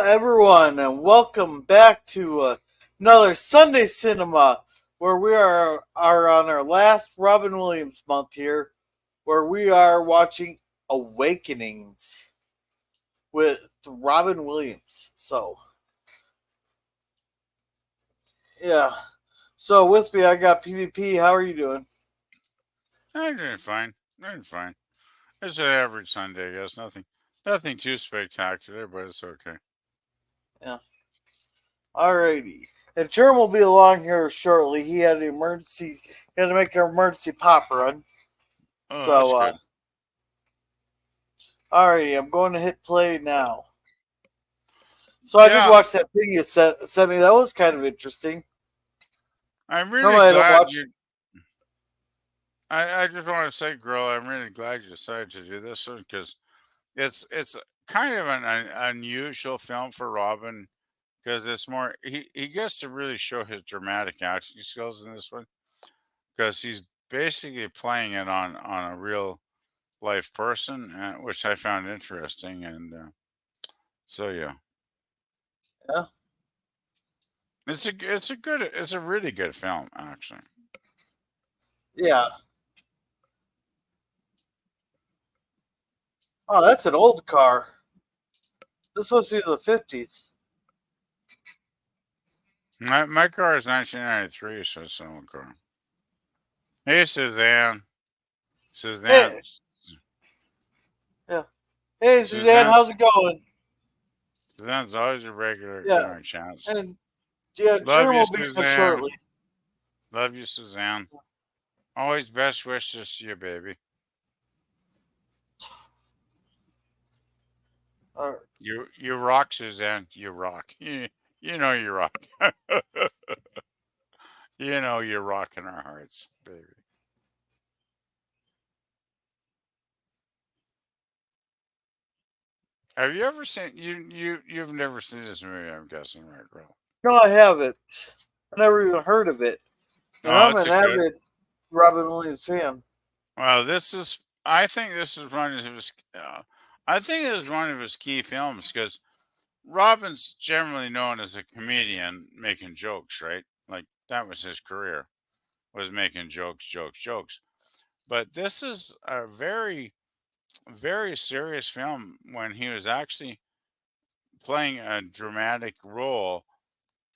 everyone, and welcome back to another Sunday Cinema, where we are on our last Robin Williams month here, where we are watching Awakenings with Robin Williams. Yeah. So with me, I got PvP. How are you doing? I'm doing fine. Doing fine. It's an average Sunday, I guess. Nothing too spectacular, but it's okay. Yeah. Alrighty. And Jerm will be along here shortly. He had an emergency. He had to make an emergency pop run. Oh, that's So, good. alrighty, I'm going to hit play now. So I did Yeah, watch that thing you sent me. That was kind of interesting. I'm really Normally I don't glad watch. you. I just want to say, girl, I'm really glad you decided to do this one because it's kind of an unusual film for Robin because it's more he gets to really show his dramatic acting skills in this one because he's basically playing it on a real life person, which I found interesting, and so yeah. Yeah. It's a really good film actually. Yeah. Oh, that's an old car. This supposed to be the 50s. My car is 1993, so it's an old car. Hey Suzanne, Suzanne, Hey, yeah. Hey, Suzanne, how's Suzanne's it going? Suzanne's always a regular in Yeah. our chats. And yeah, Love Jerm you, will be here Suzanne. shortly. Love you, Suzanne. Always best wishes to you, baby. All right. You rock, Suzanne. You rock. You know you rock. You know you rock in our hearts, baby. Have you ever seen you've never seen this movie? I'm guessing, right, girl? No, I haven't. I never even heard of it. And Oh, I'm it's an a good. avid Robin Williams fan. Well, this is. I think this is one of his. I think it was one of his key films because Robin's generally known as a comedian making jokes, right? Like that was his career, was making jokes, jokes, jokes. But this is a very serious film when he was actually playing a dramatic role,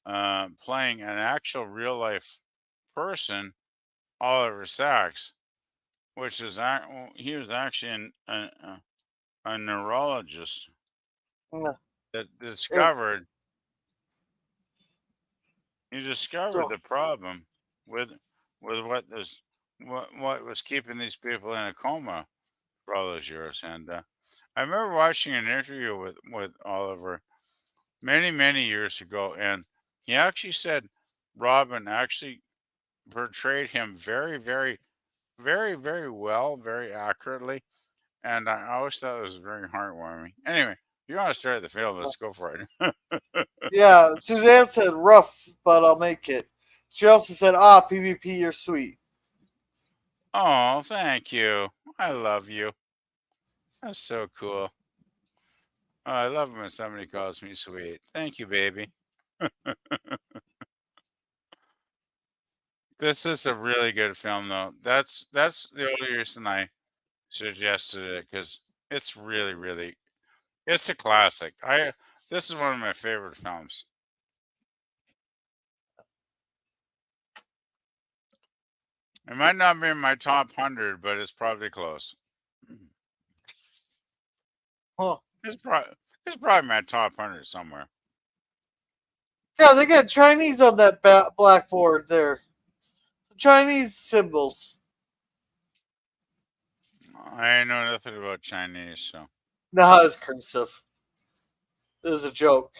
playing an actual real life person, Oliver Sacks, which is he was actually a neurologist Yeah. that And he discovered so, the problem with what was keeping these people in a coma for all those years. And I remember watching an interview with Oliver many years ago, and he actually said Robin actually portrayed him very well, very accurately, and I always thought it was very heartwarming. Anyway, if you want to start the film, let's go for it. yeah, Suzanne said rough, but I'll make it. She also said, PvP, you're sweet. Oh, thank you. I love you. That's so cool. Oh, I love when somebody calls me sweet. Thank you, baby. This is a really good film, though. That's the only reason I suggested it because it's really it's a classic. I This is one of my favorite films. It might not be in my top 100, but it's probably close. Huh. It's probably it's probably my top 100 somewhere. Yeah, they got Chinese on that blackboard there. Chinese symbols. I know nothing about Chinese, so No, it's cursive. This is a joke.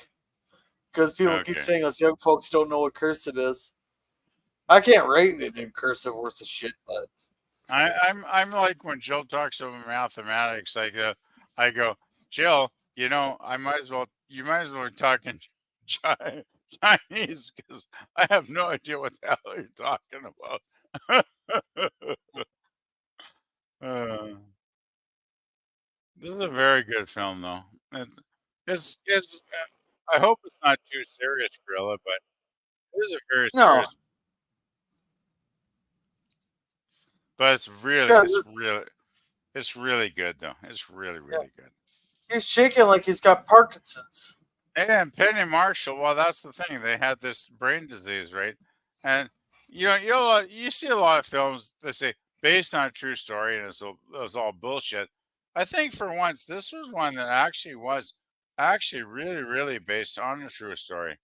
Because people keep okay. saying us young folks don't know what cursive is. I can't write it in cursive worth of shit, but I'm like when Jill talks about mathematics, I go, Jill, I might as well you might as well talk in Chi- Chinese because I have no idea what the hell you're talking about. uh, this is a very good film, though. It's I hope it's not too serious, Gorilla, but it is a very No, serious. But yeah, it's really good though. It's really, yeah. really good. He's shaking like he's got Parkinson's. And Penny Marshall, well, that's the thing. They had this brain disease, right? And you see a lot of films that say based on a true story, and it was all bullshit. I think for once, this was one that was actually really, really based on a true story.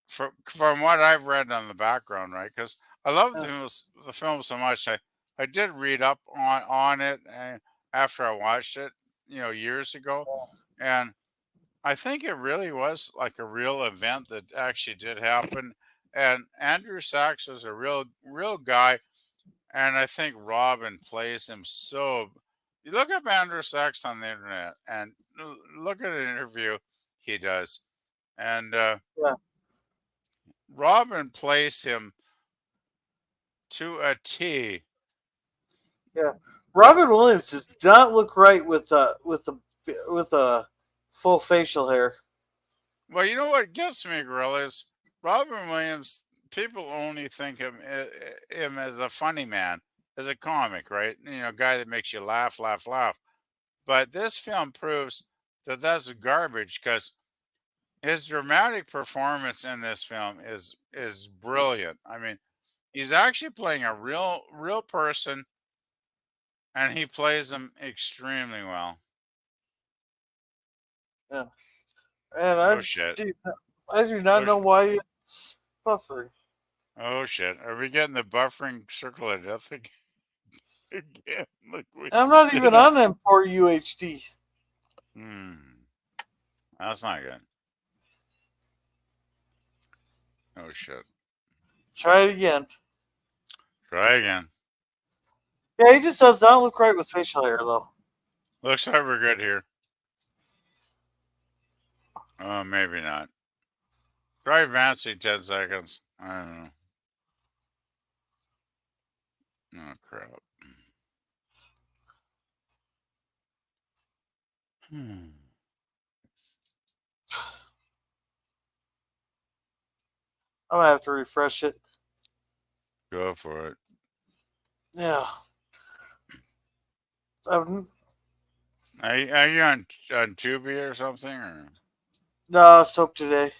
From what I've read on the background, right? Because I love Yeah, the film so much. I did read up on it after I watched it, years ago, and I think it really was like a real event that actually did happen. And Andrew Sachs was a real guy, and I think Robin plays him so. You look up Andrew Sachs on the internet and look at an interview he does, and yeah, Robin plays him to a T. yeah. Robin Williams does not look right with the full facial hair. Well, you know what gets me, Gorilla, is Robin Williams. People only think of him as a funny man, as a comic, right? Guy that makes you laugh, laugh, laugh. But this film proves that that's garbage because his dramatic performance in this film is brilliant. I mean, he's actually playing a real person, and he plays them extremely well. Yeah, and Oh shit! I do not Oh, know why it's buffering. oh shit! Are we getting the buffering circle of death again? Look, we I'm not did even that. on M4 UHD. Hmm. That's not good. Oh shit. Try it again. Try again. Yeah, he just does not look right with facial hair though. Looks like we're good here. Oh, maybe not. Try advancing 10 seconds. I don't know. Oh crap. Hmm. I'm gonna have to refresh it. Go for it. Yeah, I've Are you on Tubi or something or? no soap today.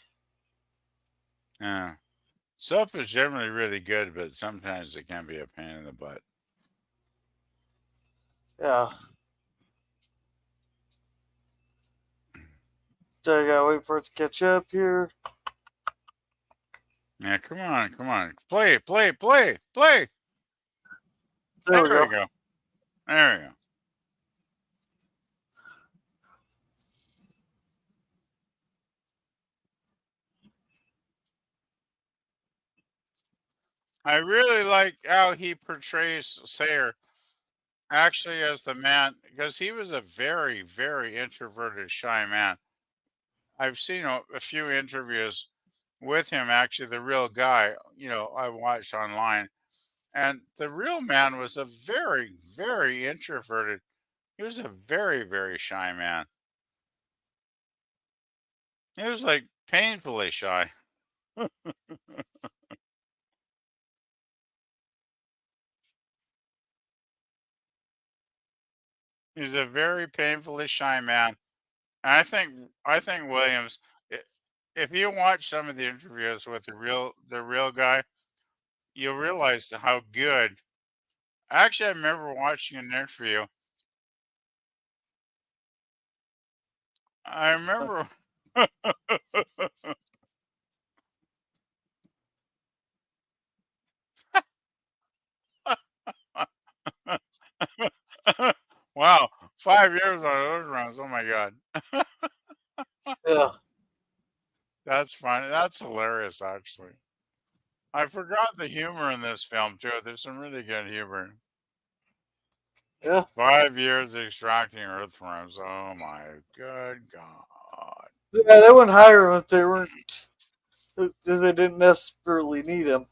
Yeah. Soap is generally really good, but sometimes it can be a pain in the butt. Yeah, so I gotta wait for it to catch up here. Yeah, come on, come on. Play, play, play, play. There we There we go. go. There we go. I really like how he portrays Sayer actually as the man because he was a very, very introverted, shy man. I've seen a few interviews with him, actually, the real guy, I watched online. And the real man was a very, very introverted, he was a very, very shy man. He was like painfully shy. He's a very painfully shy man. And I think Williams, if you watch some of the interviews with the real guy, you'll realize how good. Actually, I remember watching an interview. I remember. Wow, 5 years on those rounds. Oh my god, Yeah, that's funny. That's hilarious. Actually, I forgot the humor in this film too. There's some really good humor. yeah, 5 years extracting earthworms. Oh my good god. yeah. They wouldn't hire him if they weren't if they didn't necessarily need him.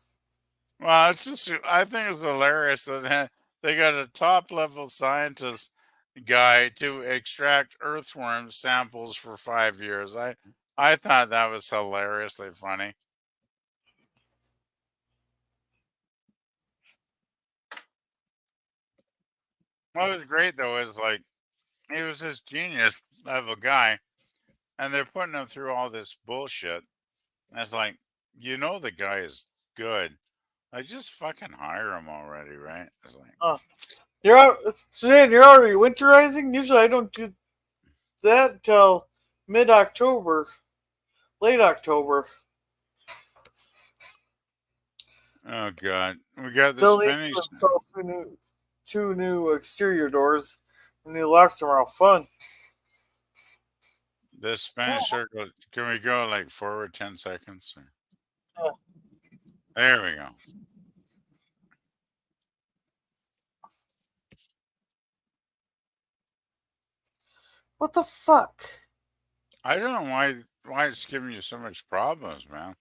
Well, it's just I think it's hilarious that they got a top level scientist guy to extract earthworm samples for 5 years. I thought that was hilariously funny. What was great though is like he was this genius of a guy, and they're putting him through all this bullshit. And it's like, the guy is good. Like, just fucking hire him already, right? It's like, Uh, Sudan, you're already winterizing? Usually I don't do that until mid October, late October. oh god, we got the Still need spinning, to install two new exterior doors and new locks tomorrow. Fun. the spinning circle. Can we go like forward 10 seconds? Yeah. There we go. What the fuck? I don't know why it's giving you so much problems, man.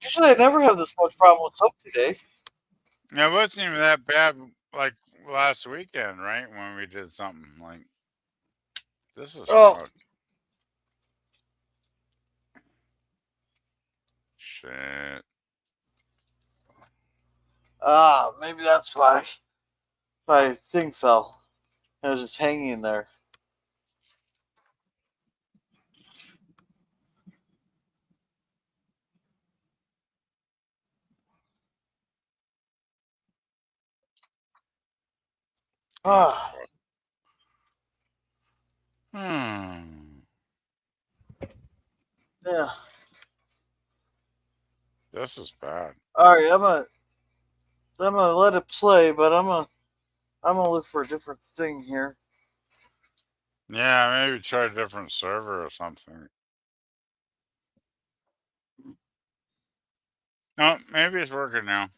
Usually I never have this much problem with soap today. It wasn't even that bad like last weekend, right? When we did something like this is Oh, fucked. Shit. maybe that's why my thing fell. It was just hanging there. Oh Ah, fuck. Hmm. yeah. This is bad. All right, I'm gonna let it play, but I'm gonna look for a different thing here. Yeah, maybe try a different server or something. No, maybe it's working now.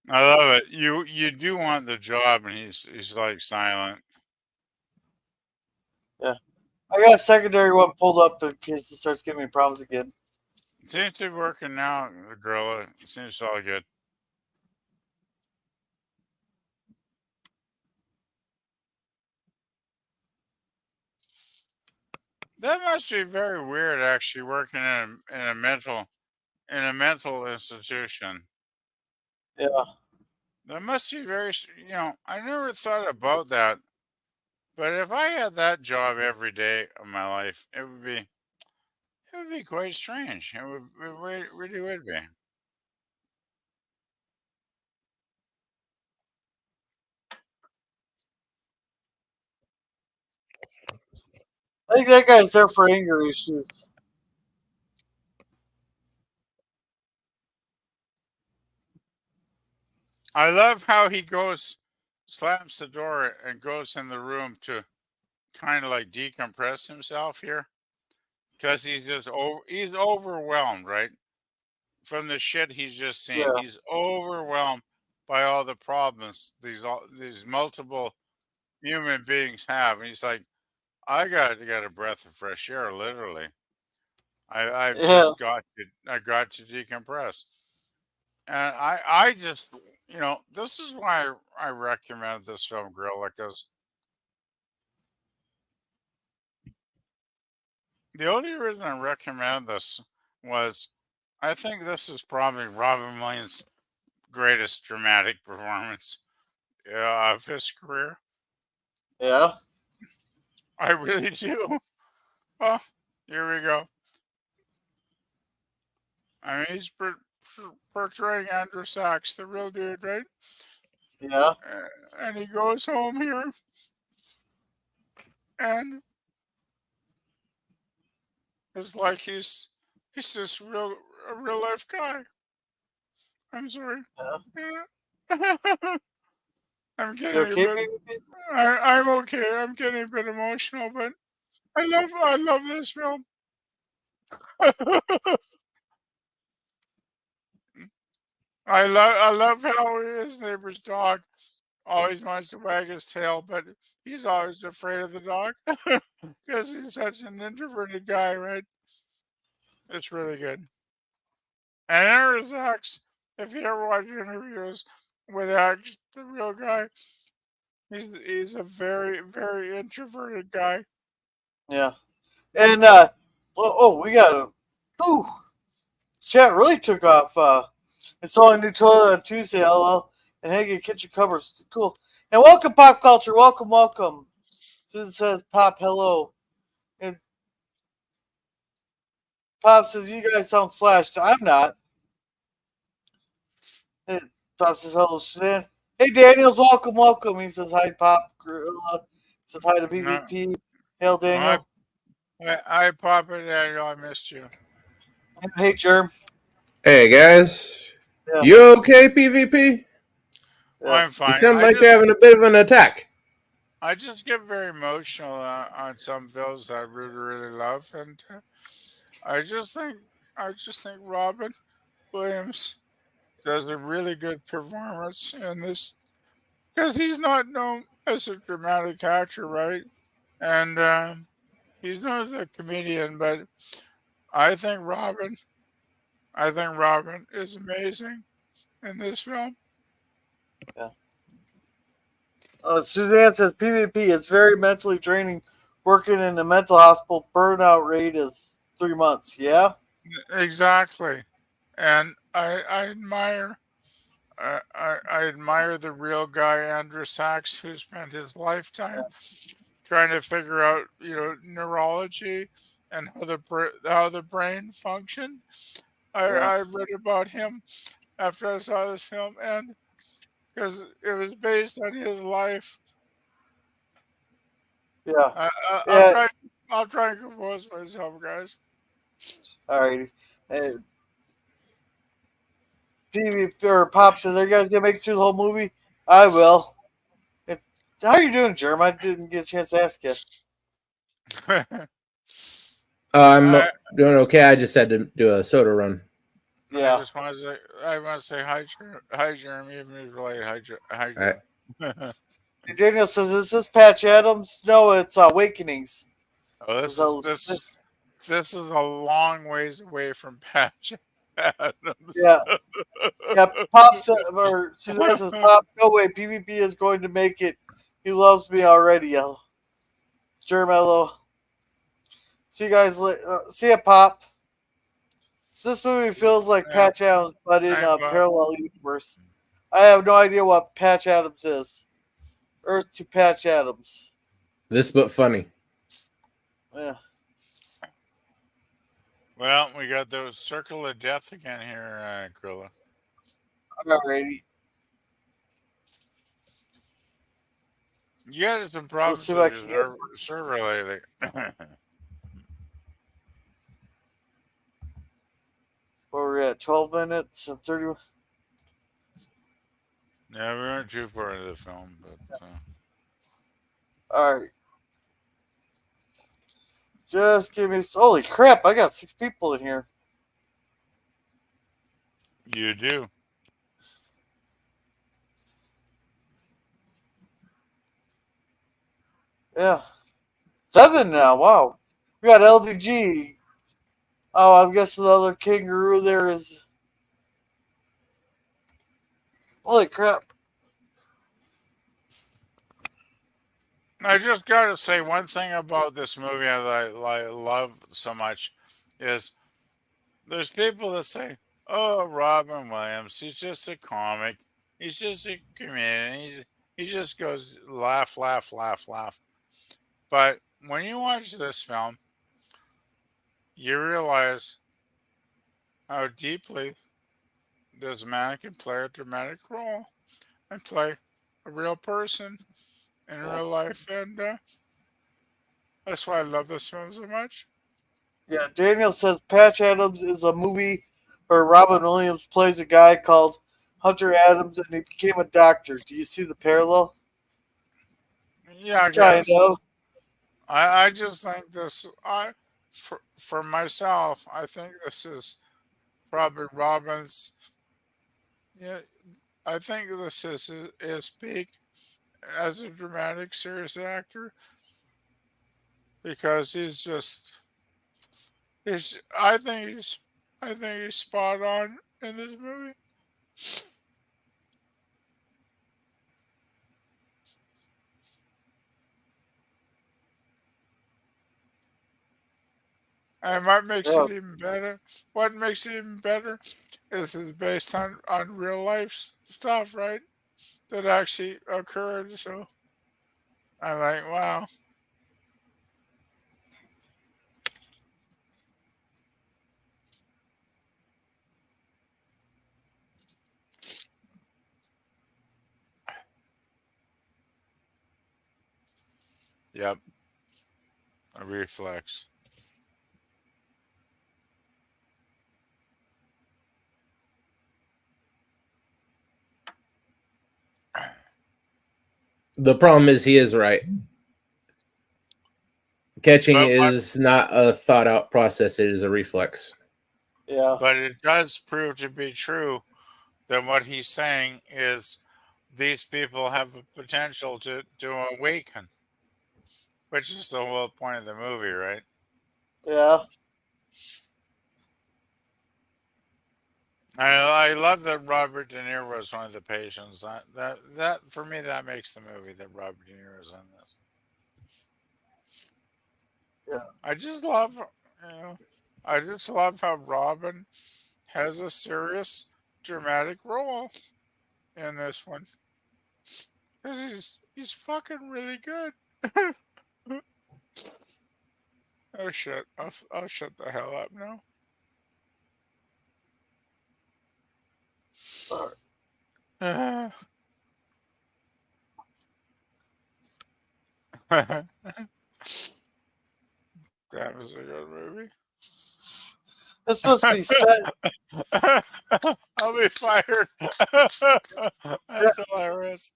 I love it. You do want the job, and he's like silent. Yeah, I got a secondary one pulled up in case it starts giving me problems again. Seems to be working now, the gorilla. Seems all good. That must be very weird, actually, working in a mental institution. Yeah, That must be I never thought about that. But if I had that job every day of my life, it would be quite strange. It really would be. I think that guy's there for anger issues. I love how he goes, slams the door, and goes in the room to kind of like decompress himself here because he's overwhelmed, right? From the shit he's just seen, Yeah, he's overwhelmed by all the problems these multiple human beings have, and he's like, I got a breath of fresh air, literally. I've yeah, just I got to decompress. And I just, this is why I recommend this film, Gorilla, because the only reason I recommend this was I think this is probably Robin Williams' greatest dramatic performance of his career. yeah, I really do. Oh, here we go. I mean, he's portraying Andrew Sachs, the real dude, right? yeah, And he goes home here, and it's like he's just a real life guy. I'm sorry. yeah. Yeah. I'm You getting a okay, bit. baby? I'm okay. I'm getting a bit emotional, but I love this film. I love how his neighbor's dog always wants to wag his tail, but he's always afraid of the dog because he's such an introverted guy, right? It's really good. And Aaron Sachs, if you ever watch interviews with Axe, the real guy, he's a very, very introverted guy. Yeah. And we got a chat really took off. It's all new toilet on Tuesday, LL. And hey, your kitchen covers. Cool. And welcome, Pop Culture. Welcome, welcome. Susan says, Pop, hello. And Pop says, you guys sound flashed. I'm not. And Pop says, hello, Suzanne. Hey, Daniels, welcome, welcome. He says, hi, Pop. Says hi to No, PvP. Hail, I, Daniel. I Papa Daniel, I missed you. Hey, Germ. Hey guys, Yeah. you okay, PvP? Yeah. I'm fine. You sound like you're having a bit of an attack. I just get very emotional on some films I really, really love, and I just think Robin Williams does a really good performance in this because he's not known as a dramatic actor, right? And he's known as a comedian, but I think Robin, is amazing in this film. Yeah. Suzanne says PvP is very mentally draining. Working in a mental hospital, burnout rate is 3 months. Yeah. Exactly, and I admire. I admire the real guy Andrew Sachs who spent his lifetime trying to figure out neurology and how the brain functioned. I read about him after I saw this film, and because it was based on his life. Yeah. I'll try. I'll try and compose myself, guys. Alrighty. PvP or Pop says, "Are you guys gonna make it through the whole movie?" I will. How are you doing, Germ? I didn't get a chance to ask you. I'm doing okay. I just had to do a soda run. Yeah. I want to say hi, Jeremy. Even if you're late, hi, Jeremy. Right. Daniel says, "Is this Patch Adams?" No, it's Awakenings. Oh, this is a long ways away from Patch Adams. Yeah. Yeah, Pop says, or Suzanne says, Pop, no way, PvP is going to make it. He loves me already, yo. Germello. See you guys later. See ya, Pop. So this movie feels like Patch Adams, but in a parallel universe. I have no idea what Patch Adams is. Earth to Patch Adams. This but funny. Yeah. Well, we got the circle of death again here, Grilla. Alrighty. You had some problems with your server lately. Where we're at, 12 minutes and 30. Yeah, we weren't too far into the film, but. Alright. Just give me. Holy crap, I got 6 people in here. You do. Yeah. 7 now, wow. We got LDG. Oh, I'm guessing the other kangaroo there is. Holy crap. I just got to say one thing about this movie that I love so much is there's people that say, oh, Robin Williams, he's just a comic. He's just a comedian. He just goes laugh, laugh, laugh, laugh. But when you watch this film, you realize how deeply this man can play a dramatic role and play a real person in real life. And that's why I love this film so much. Yeah, Daniel says Patch Adams is a movie where Robin Williams plays a guy called Hunter Adams and he became a doctor. Do you see the parallel? Yeah, kind of. I just think this. For myself, I think this is probably Robin's. Yeah, I think this is his peak as a dramatic, serious actor because he's just. I think he's I think he's spot on in this movie. And what makes it even better? What makes it even better is it's based on real life stuff, right? That actually occurred. So I'm like, wow. Yep. A reflex. The problem is he is right. Catching is not a thought out process, it is a reflex. Yeah. But it does prove to be true that what he's saying is these people have a potential to awaken, which is the whole point of the movie, right? Yeah. I love that Robert De Niro was one of the patients. That for me, that makes the movie that Robert De Niro is in this. Yeah. I just love, I just love how Robin has a serious, dramatic role in this one. Because he's fucking really good. Oh shit! I'll shut the hell up now. Sorry. That was a good movie. This must be set. I'll be fired. That's hilarious.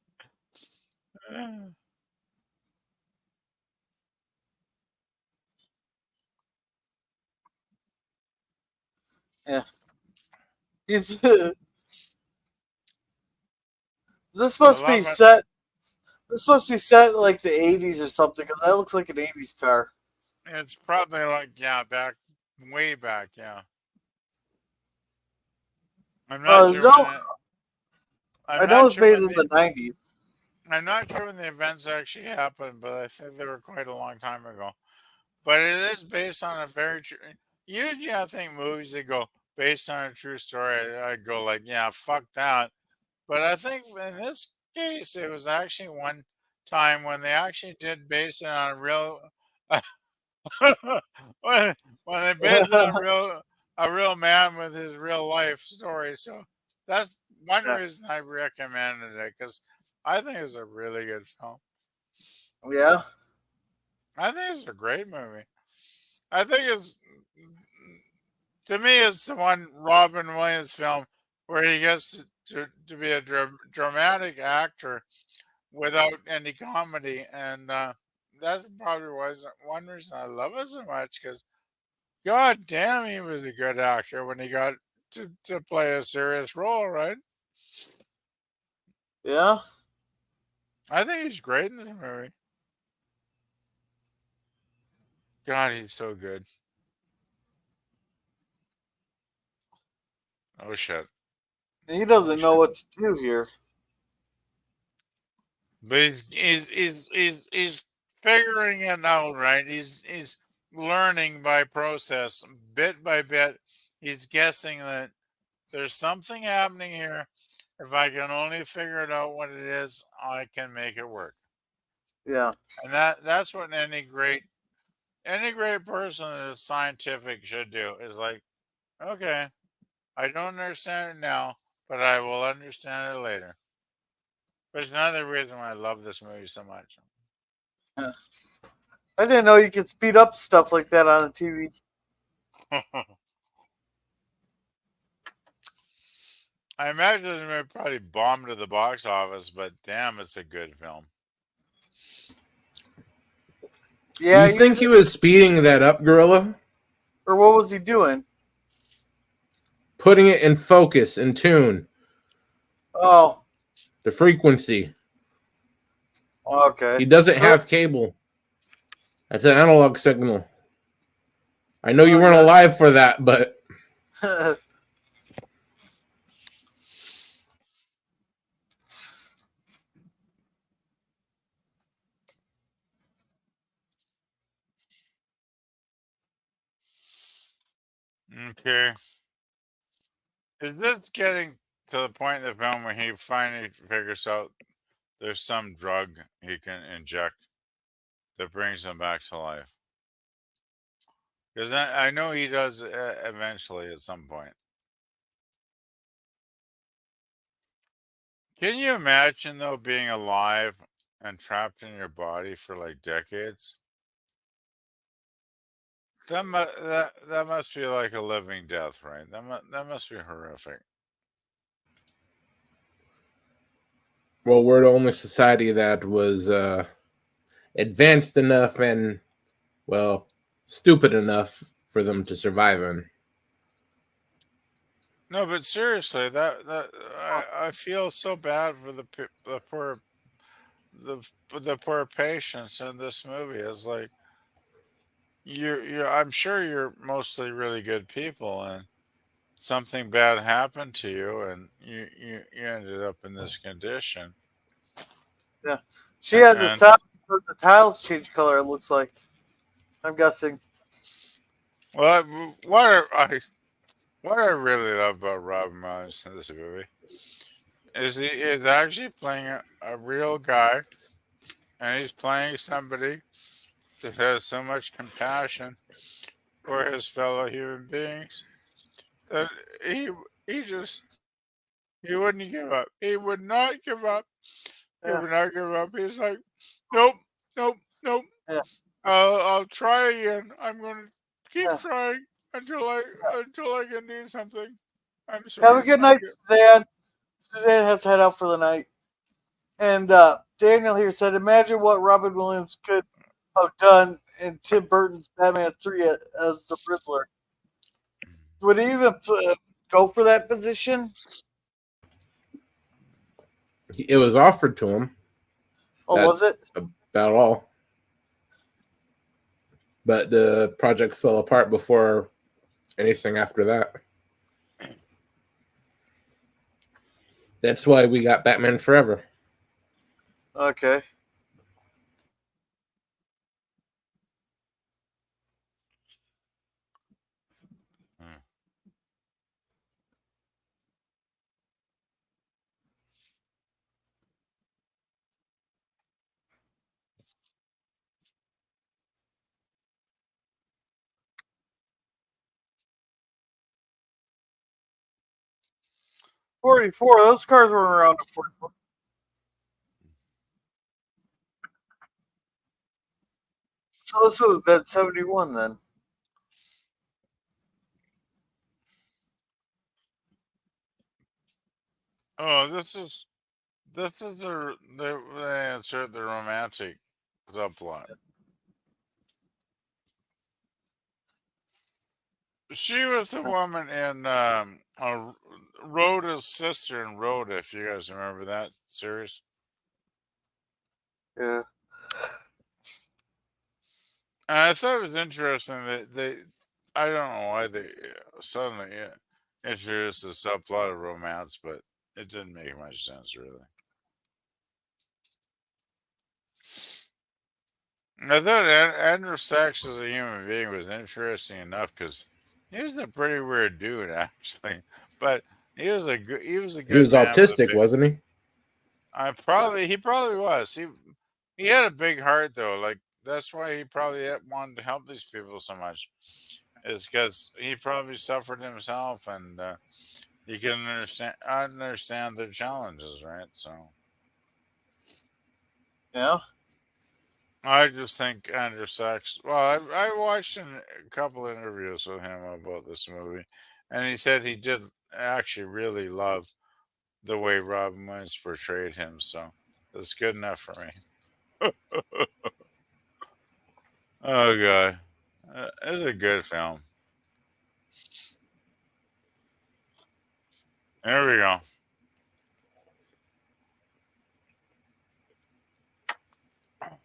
Yeah. He's. This must be set. This must be set in like the 80s or something, because that looks like an 80s car. It's probably like, yeah, way back, yeah. I'm not sure. I know it's made in the 90s. I'm not sure when the events actually happened, but I think they were quite a long time ago. But it is based on a very true. Usually, I think movies that go based on a true story, I go like, yeah, fuck that. But I think in this case, it was actually one time when they actually did base it on a real. when they based it on a real man with his real life story. So that's one reason I recommended it, because I think it's a really good film. Yeah. I think it's a great movie. I think to me, it's the one Robin Williams film where he gets to be a dramatic actor without any comedy. And that's probably one reason I love it so much, because God damn, he was a good actor when he got to play a serious role, right? Yeah. I think he's great in this movie. God, he's so good. Oh shit. He doesn't know what to do here. But he's figuring it out, right? He's learning by process, bit by bit. He's guessing that there's something happening here. If I can only figure it out what it is, I can make it work. Yeah. And that's what any great person that is scientific should do, is like, okay, I don't understand it now, but I will understand it later. Which is another reason why I love this movie so much. Yeah. I didn't know you could speed up stuff like that on a TV. I imagine it would probably bomb to the box office, but damn, it's a good film. Yeah. You think he was speeding that up, Gorilla? Or what was he doing? Putting it in focus, in tune. Oh. The frequency. Okay. He doesn't have cable. That's an analog signal. I know you weren't alive for that, but Okay. Is this getting to the point in the film where he finally figures out there's some drug he can inject that brings him back to life? Because I know he does eventually at some point. Can you imagine, though, being alive and trapped in your body for like decades? That must be like a living death, right? That must be horrific. Well, we're the only society that was advanced enough and, well, stupid enough for them to survive in. No, but seriously, I feel so bad for the poor patients in this movie. It's like you're I'm sure you're mostly really good people, and something bad happened to you, and you ended up in this condition. Yeah. She had the And stop because the tiles change color, it looks like. I'm guessing. well, what I really love about Robin Williams in this movie is he is actually playing a real guy, and he's playing somebody that has so much compassion for his fellow human beings that he he just he wouldn't give up. He would not give up. He Yeah. would not give up. He's like, nope, nope, nope. Yeah. I'll try again. I'm going to keep Yeah. trying until I can do something. I'm Have a sorry. good night, Suzanne. Suzanne has to head out for the night. And Daniel here said, imagine what Robin Williams could have done in Tim Burton's Batman 3 as the Riddler. Would he even go for that position? It was offered to him. Oh, was it? About all. But the project fell apart before anything after that. That's why we got Batman Forever. Okay. Hmm. '44. Those cars weren't around in '44. So this would have been '71 then. Oh, this is they insert the romantic subplot. She was the woman in Rhoda's sister in Rhoda, if you guys remember that series. Yeah. And I thought it was interesting that I don't know why they suddenly introduced the subplot of romance, but it didn't make much sense, really. I thought Andrew Sachs as a human being was interesting enough because he was a pretty weird dude, actually. But he was a He good was man with a autistic, big. wasn't he? He probably was. He had a big heart though. Like that's why he probably wanted to help these people so much. Is because he probably suffered himself, and he can understand their challenges, right? So Yeah. I just think Andrew Sachs. Well, I watched a couple interviews with him about this movie, and he said he did actually really love the way Robin Williams portrayed him. So that's good enough for me. Oh god, it's a good film. There we go.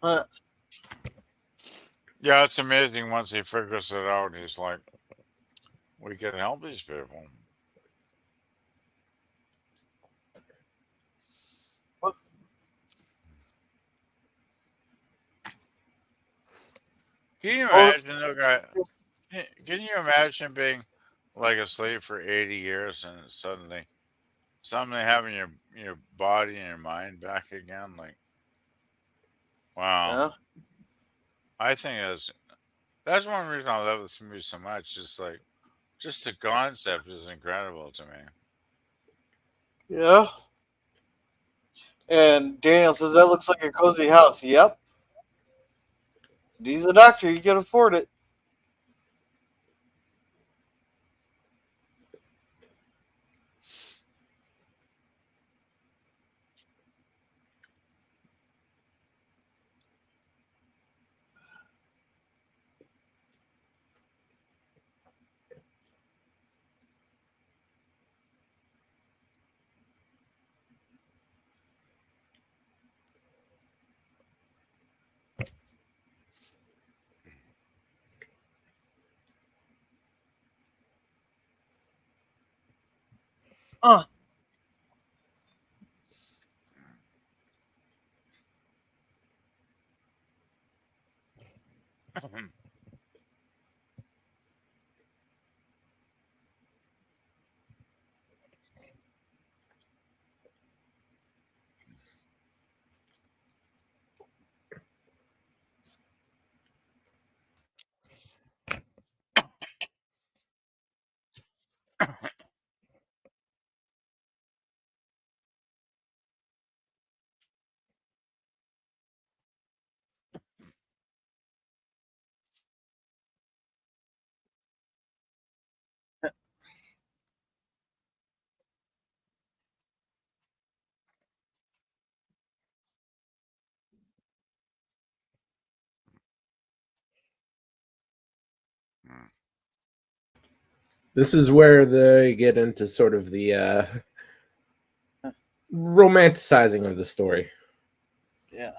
Uh, Yeah, it's amazing once he figures it out. He's like, we can help these people. What's, Can you what was, imagine, though, guy? Can you imagine being like a slave for 80 years and suddenly having your body and your mind back again? Like, wow. yeah, I think that's one reason I love this movie so much. Just like just the concept is incredible to me. yeah. And Daniel says that looks like a cozy house. Yep. He's a doctor. You can afford it. Uh, This is where they get into sort of the romanticizing of the story. yeah.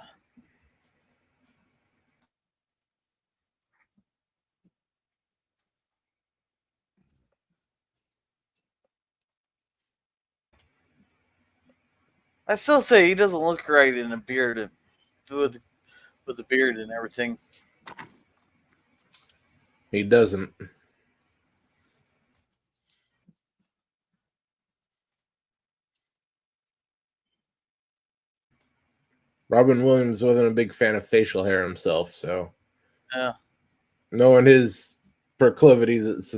I still say he doesn't look right in a beard and with with the beard and everything. He doesn't. Robin Williams wasn't a big fan of facial hair himself, so Yeah. knowing his proclivities, it's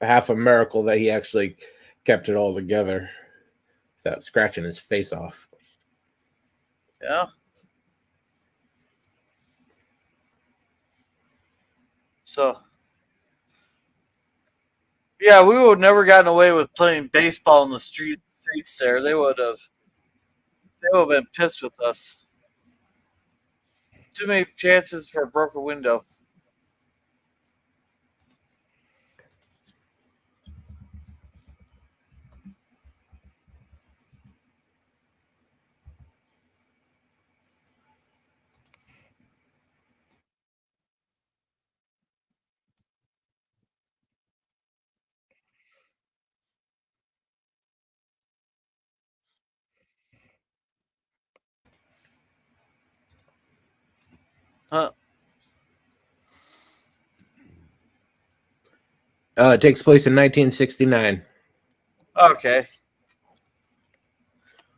half a miracle that he actually kept it all together without scratching his face off. Yeah. So yeah, we would have never gotten away with playing baseball in the streets there. They would have been pissed with us. Too many chances for a broken window. Huh. It takes place in 1969. Okay.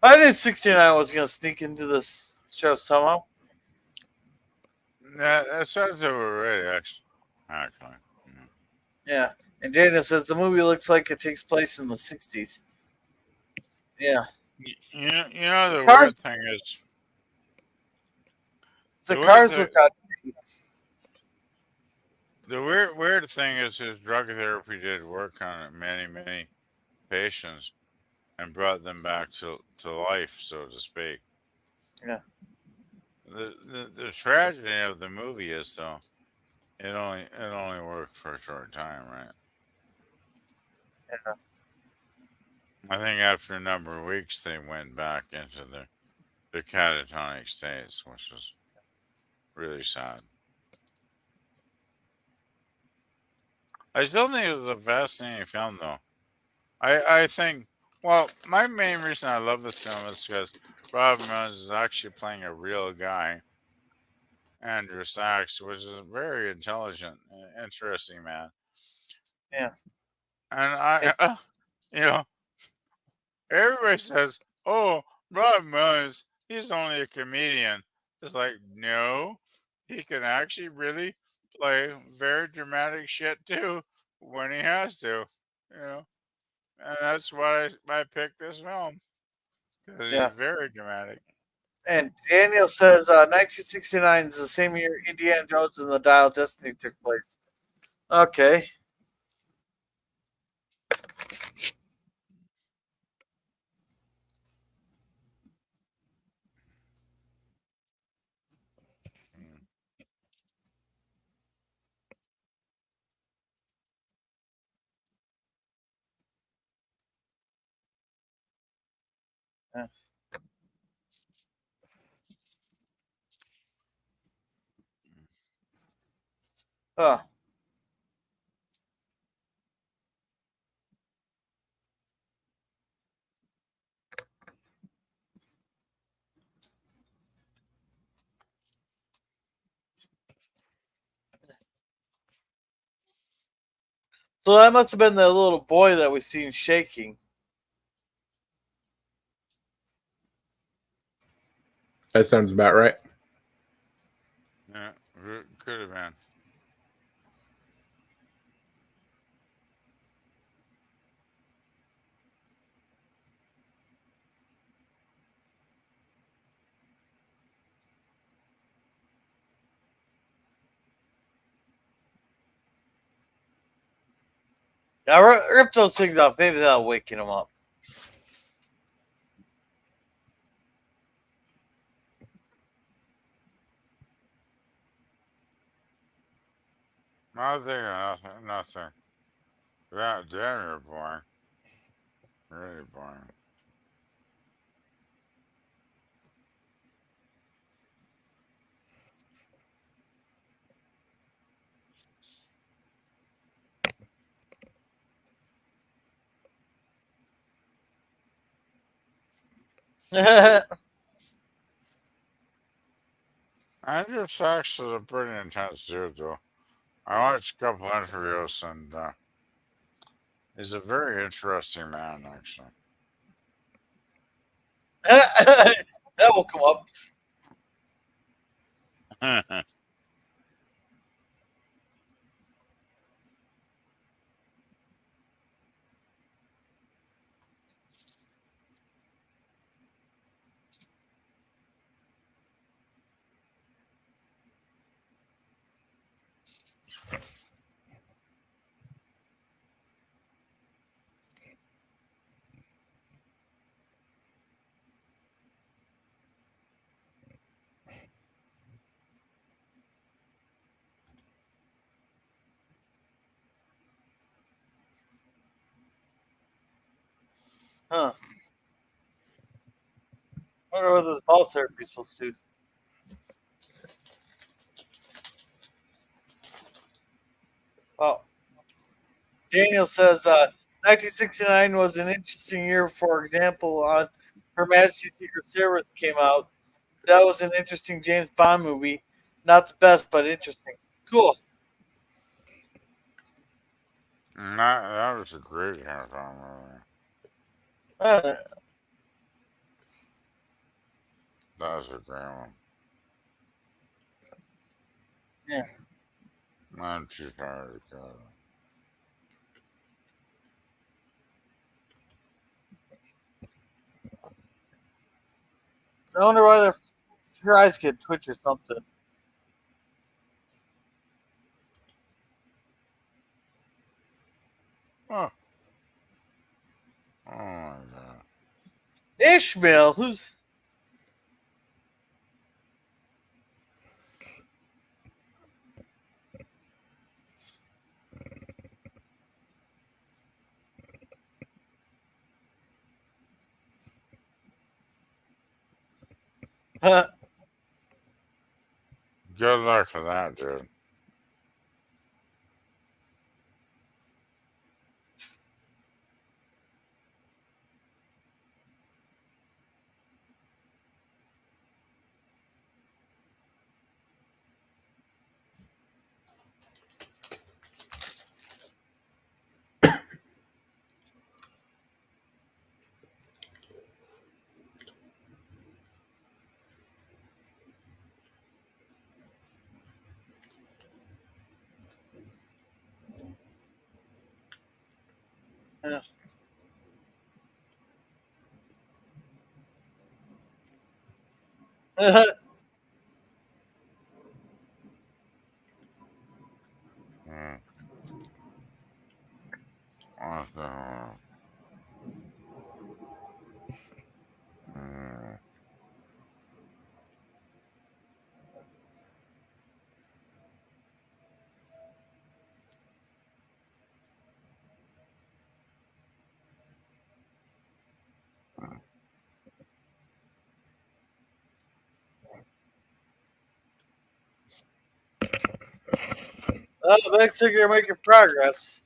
I knew 69 was going to sneak into this show somehow. That sounds overrated, actually. Yeah. And Dana says the movie looks like it takes place in the 60s. Yeah. You know The the cars, weird thing is the the weird cars thing look out. the weird thing is his drug therapy did work on many patients and brought them back to life, so to speak. Yeah. The tragedy of the movie is though it only worked for a short time, right? Yeah. I think after a number of weeks they went back into the catatonic states, which was really sad. I still think it was a fascinating film, though. I think, well, my main reason I love this film is because Robin Williams is actually playing a real guy, Andrew Sachs, which is a very intelligent, interesting man. Yeah. And you know, everybody says, "Oh, Robin Williams, he's only a comedian." It's like, no, he can actually really play very dramatic shit too when he has to, you know. And that's why I picked this film because Yeah. he's very dramatic. And Daniel says 1969 is the same year Indiana Jones and the Dial of Destiny took place. Okay. Mm. Yeah. Huh. So that must have been the little boy that we seen shaking. That sounds about right. Yeah, could have been. Now rip those things off. Maybe that'll waken him up. I think nothing. Nothing. That dinner boring. Really boring. Andrew Sachs is a pretty intense dude, though. I watched a couple interviews, and he's a very interesting man, actually. That will come up. Huh. I wonder what this ball therapy is supposed to do. Oh. Daniel says 1969 was an interesting year. For example, on Her Majesty's Secret Service came out. That was an interesting James Bond movie. Not the best, but interesting. Cool. That was a great half hour movie. Uh, That was a great one. yeah. I'm too tired to go. I wonder why her eyes get twitch or something. Oh, oh my god. Ishmael, who's Good luck for that, dude. Yeah. Mm. Awesome. Mm. Well, it looks like you're making progress.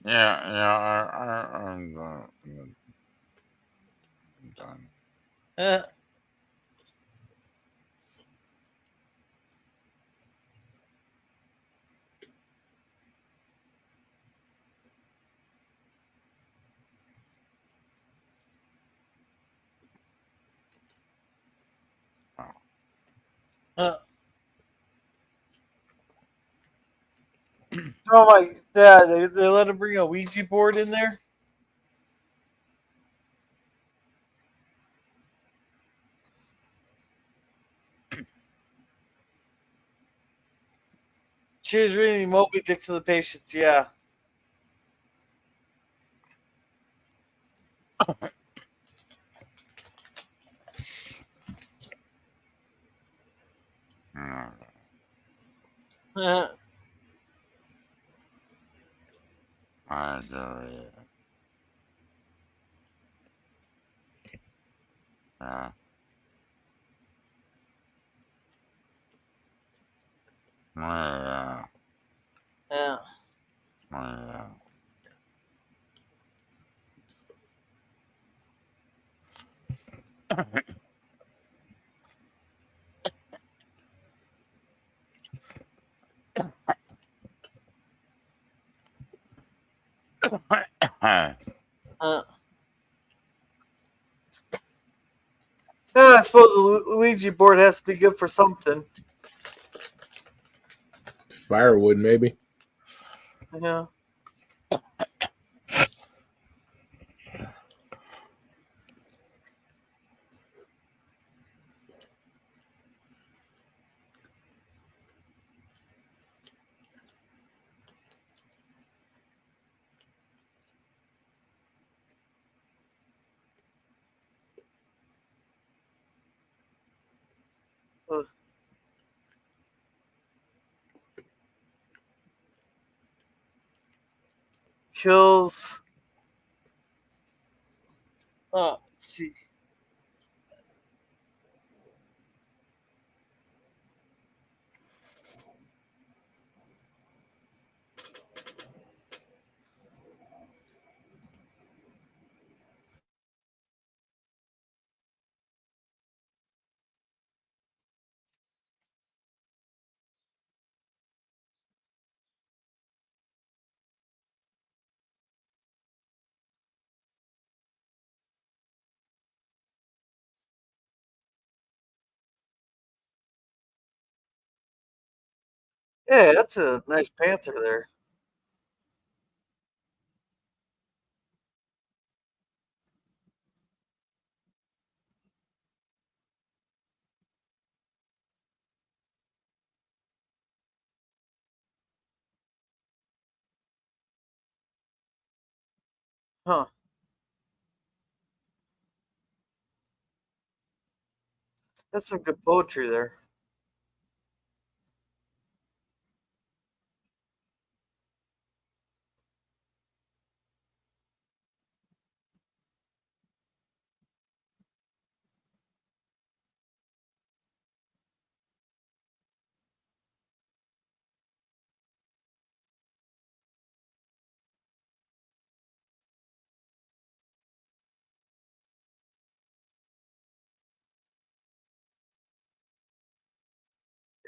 Yeah, I'm done. I'm done. Uh, Oh. uh. Oh my! Yeah, they let him bring a Ouija board in there. She was reading Moby Dick to the patients. Yeah. Mm. Uh, I agree. Yeah. Yeah. yeah. Yeah. Uh, yeah, I suppose the Ouija board has to be good for something. Firewood, maybe. Yeah. Uh, kills. See. Yeah, that's a nice panther there. Huh. That's some good poetry there.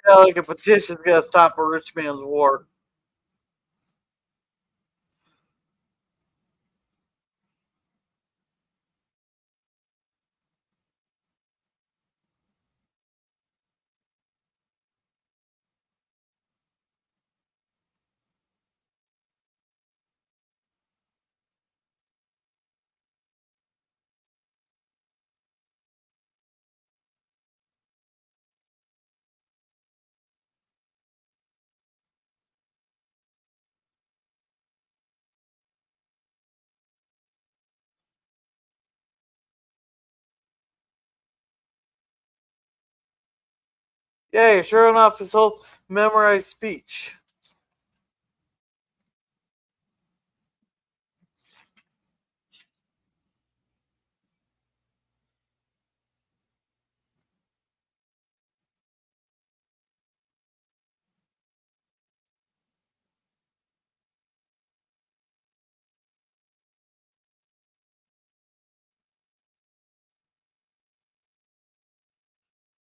Yeah, like a petition's gonna stop a rich man's war. Yeah, sure enough, his whole memorized speech.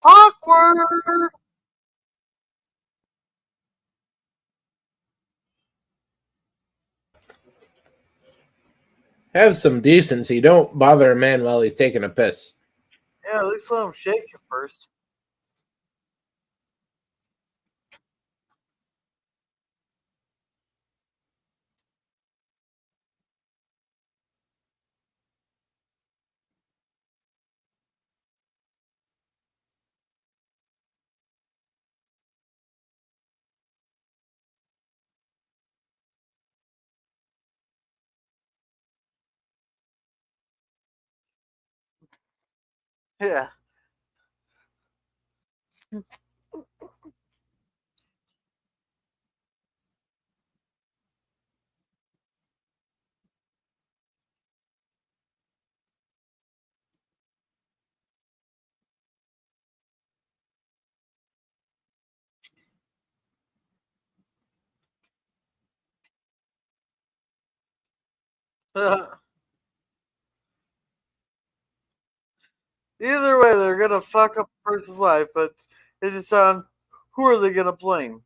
Awkward! Have some decency. Don't bother a man while he's taking a piss. Yeah, at least let him shake you first. Yeah. Either way, they're gonna fuck up a person's life, but it's just on who are they gonna blame?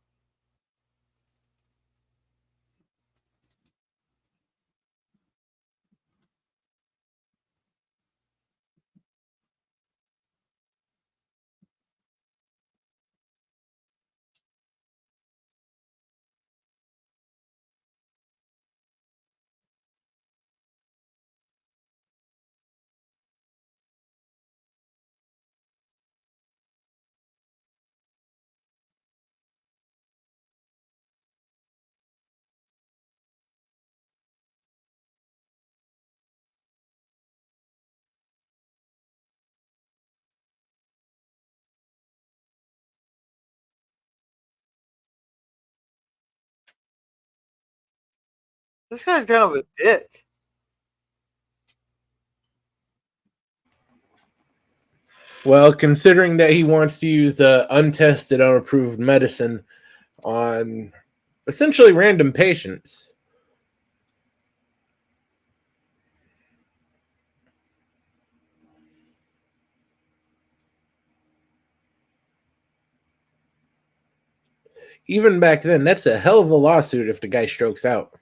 This guy's kind of a dick. Well, considering that he wants to use untested, unapproved medicine on essentially random patients. Even back then, that's a hell of a lawsuit if the guy strokes out.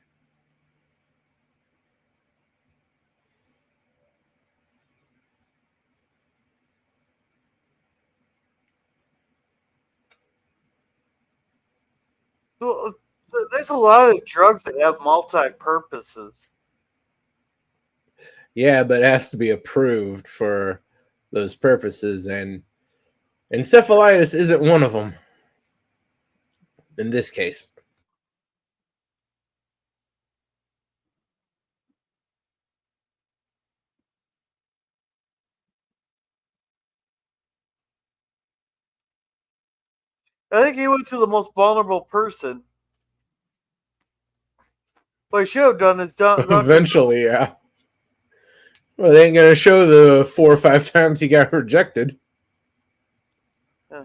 Well, there's a lot of drugs that have multi purposes. Yeah, but it has to be approved for those purposes, and encephalitis isn't one of them in this case. I think he went to the most vulnerable person. What he should have done is gone to Eventually, yeah. Well, they ain't gonna show the 4 or 5 times he got rejected. yeah.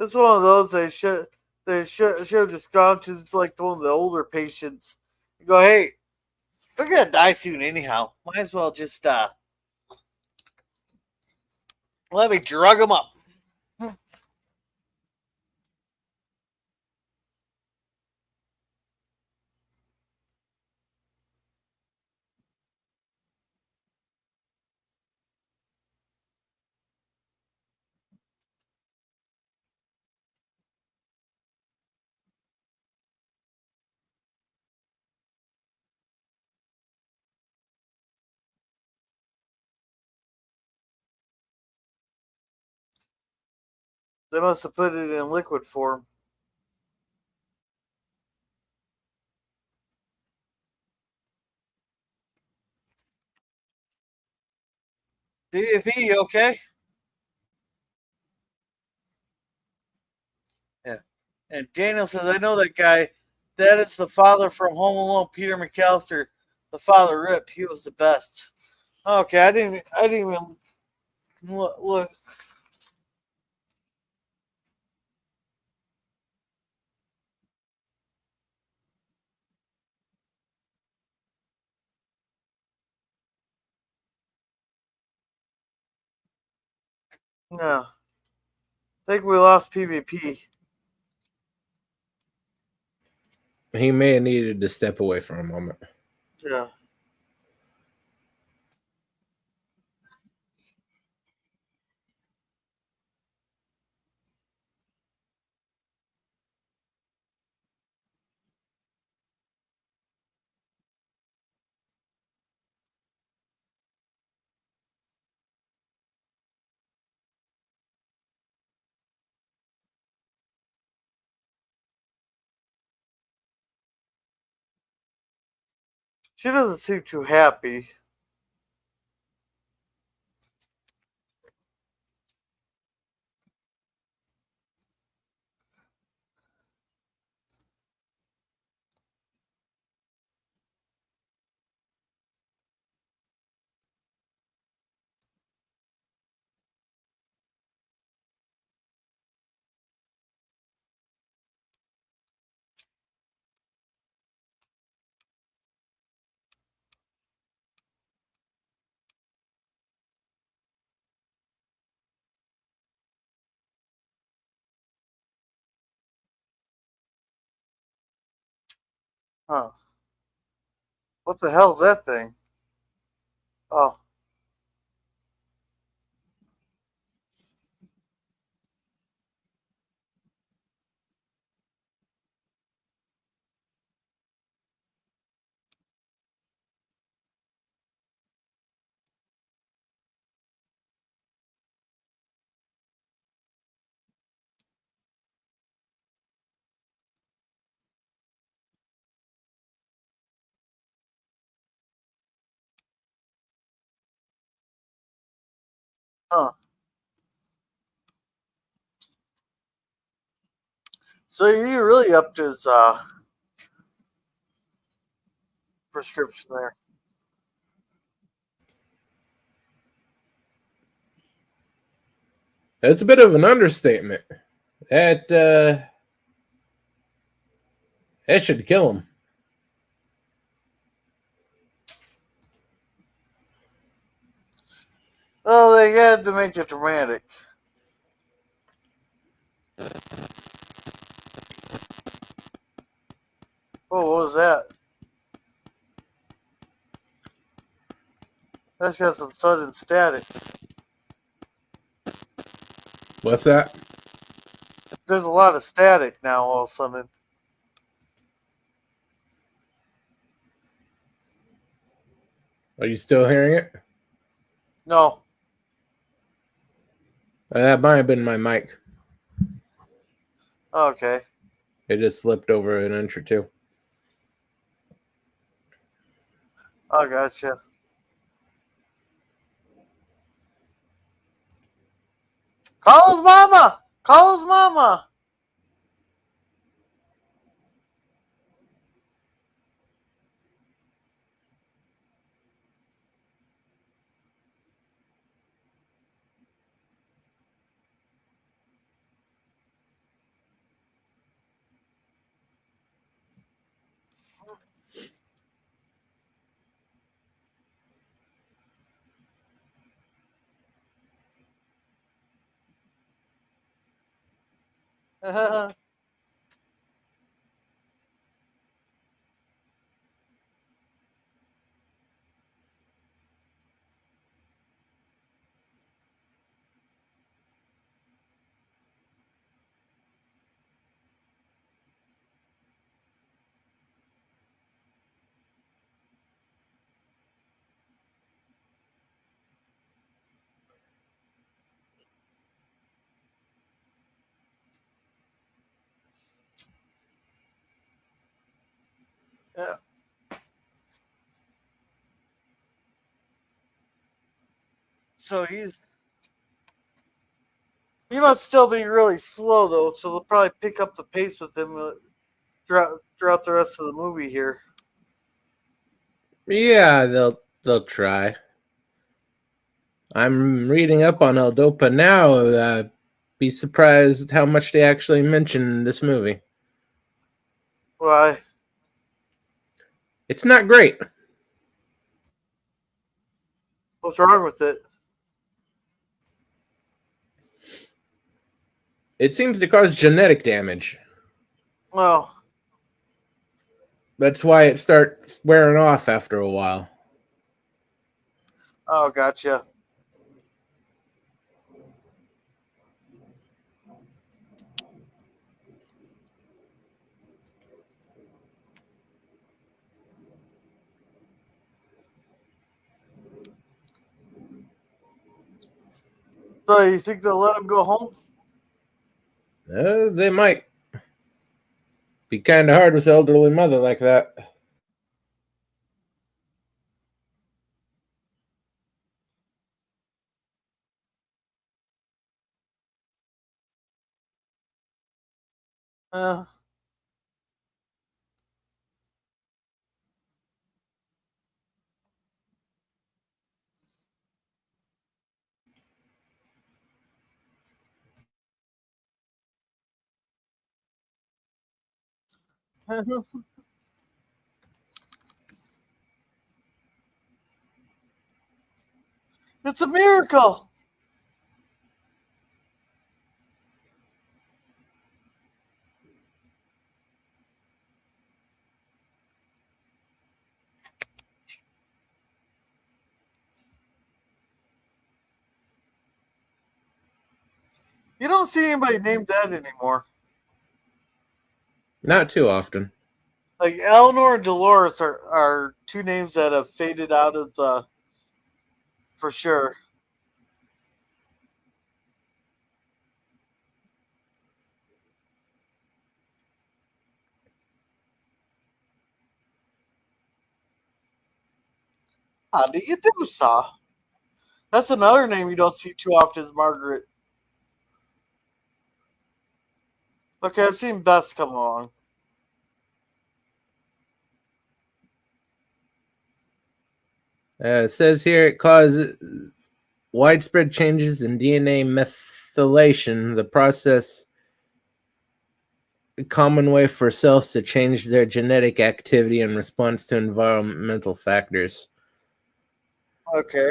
It's one of those they should have just gone to like one of the older patients and go, hey, They're gonna die soon anyhow. Might as well just let me drug them up. They must have put it in liquid form. DFE, okay? Yeah. And Daniel says, I know that guy. That is the father from Home Alone, Peter McAllister. The father, Rip. He was the best. Okay, I didn't even look. No. I think we lost PvP. He may have needed to step away for a moment. Yeah. She doesn't seem too happy. Huh. What the hell's that thing? Oh. Huh. So you really upped his prescription there. That's a bit of an understatement. That should kill him. Oh, they had to make it dramatic. Oh, what was that? That's got some sudden static. What's that? There's a lot of static now all of a sudden. Are you still hearing it? No. That might have been my mic. Okay. It just slipped over an inch or two. I gotcha. Call his mama! Call his mama! Yeah. So he must still be really slow though, so they'll probably pick up the pace with him throughout the rest of the movie here. Yeah, they'll try. I'm reading up on L-DOPA now. Be surprised how much they actually mention in this movie. Why? It's not great. What's wrong with it? It seems to cause genetic damage. Well, That's why it starts wearing off after a while. oh, gotcha. So you think they'll let him go home? They might. Be kind of hard with elderly mother like that. Uh, it's a miracle. You don't see anybody named that anymore. Not too often. Like Eleanor and Dolores are two names that have faded out of the for sure. How do you do, Saw? That's another name you don't see too often is Margaret. Okay, I've seen Bess come along. It says here it causes widespread changes in DNA methylation, the process a common way for cells to change their genetic activity in response to environmental factors. Okay.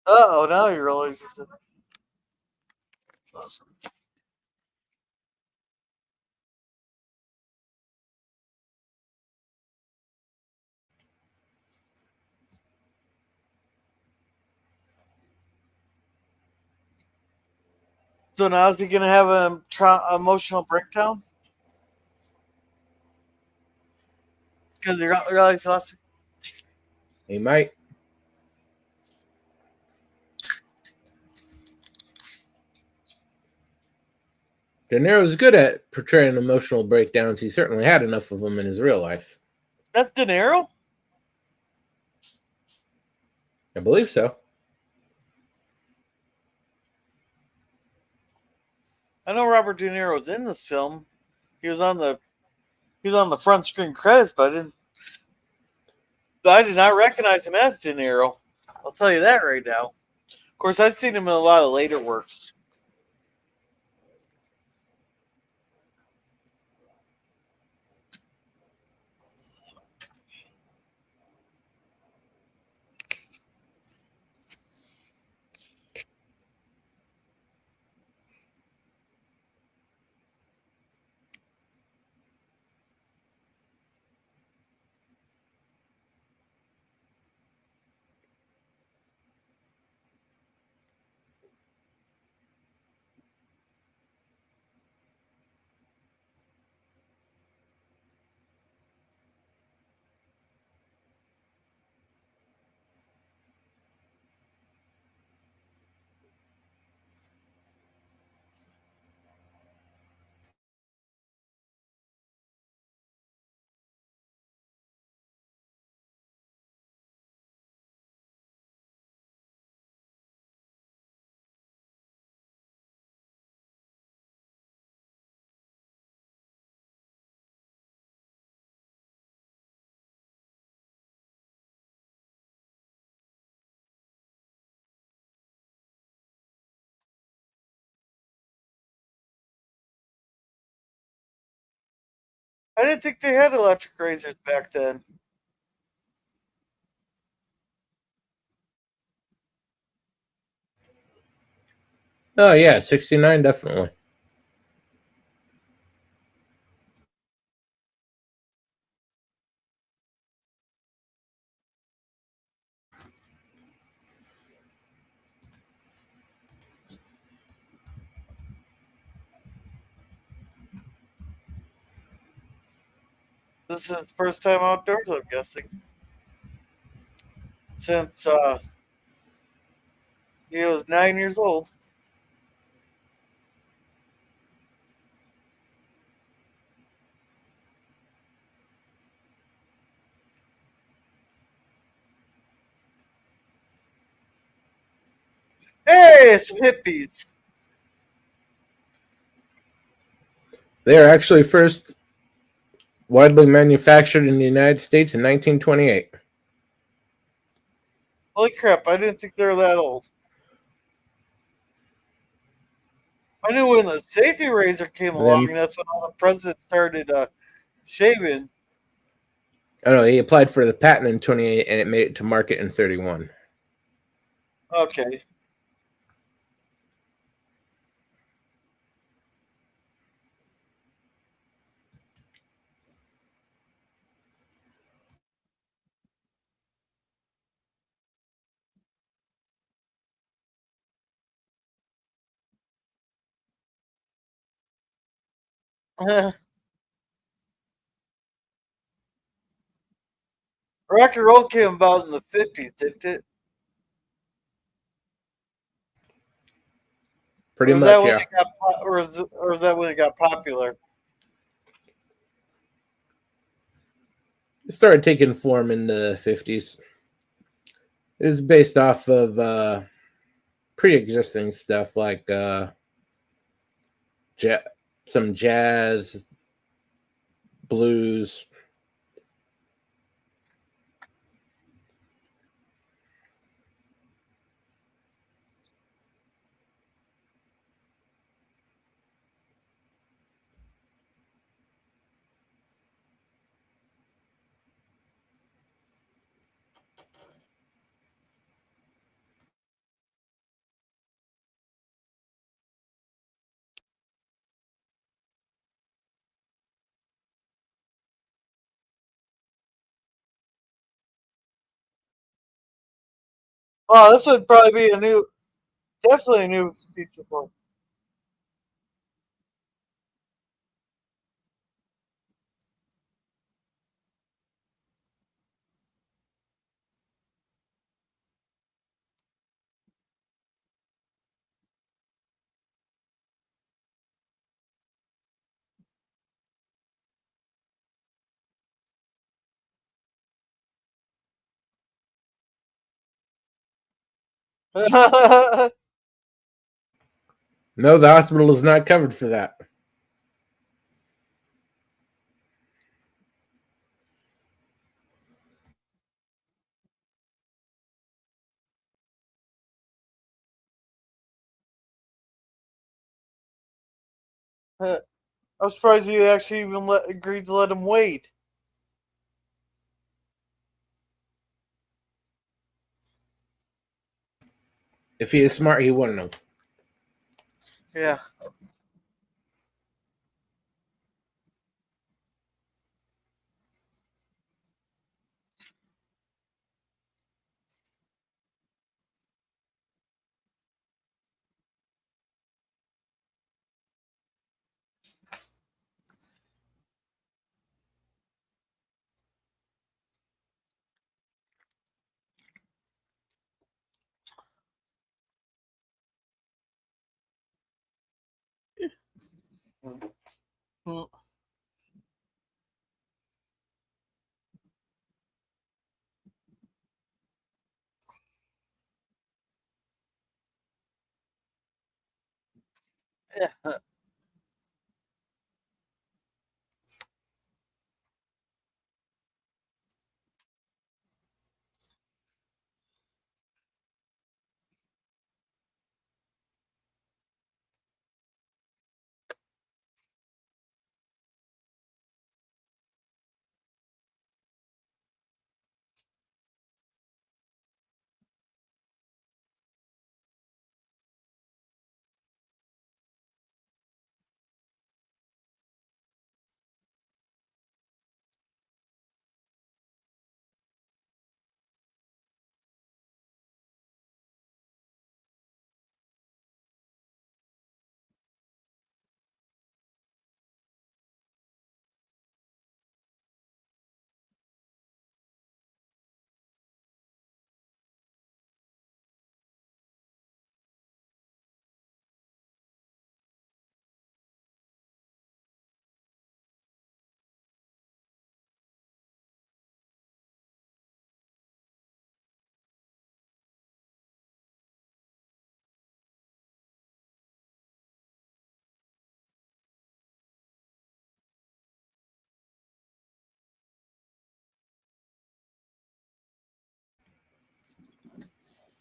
Uh-oh, now you realize. So now is he going to have an emotional breakdown? Because he realized he lost. He might. De Niro's good at portraying emotional breakdowns. He certainly had enough of them in his real life. That's De Niro? I believe so. I know Robert De Niro's in this film. He was on the front screen credits, but I did not recognize him as De Niro. I'll tell you that right now. Of course, I've seen him in a lot of later works. I didn't think they had electric razors back then. Oh, yeah, 69, definitely. This is his first time outdoors, I'm guessing. Since he was 9 years old. Hey, some hippies. They are actually first widely manufactured in the United States in 1928. Holy crap, I didn't think they were that old. I knew when the safety razor came along, that's when all the presidents started shaving. Oh, no, he applied for the patent in 28 and it made it to market in 31. Okay. Rock and roll came about in the 50s, didn't it? Pretty Or was much, that when yeah. it got or is that when it got popular? It started taking form in the 50s. It is based off of pre-existing stuff like some jazz, blues. Oh, this would probably be definitely a new feature film. No, the hospital is not covered for that. I'm surprised you actually even agreed to let him wait. If he is smart, he wouldn't have. Yeah. Mm. Yeah.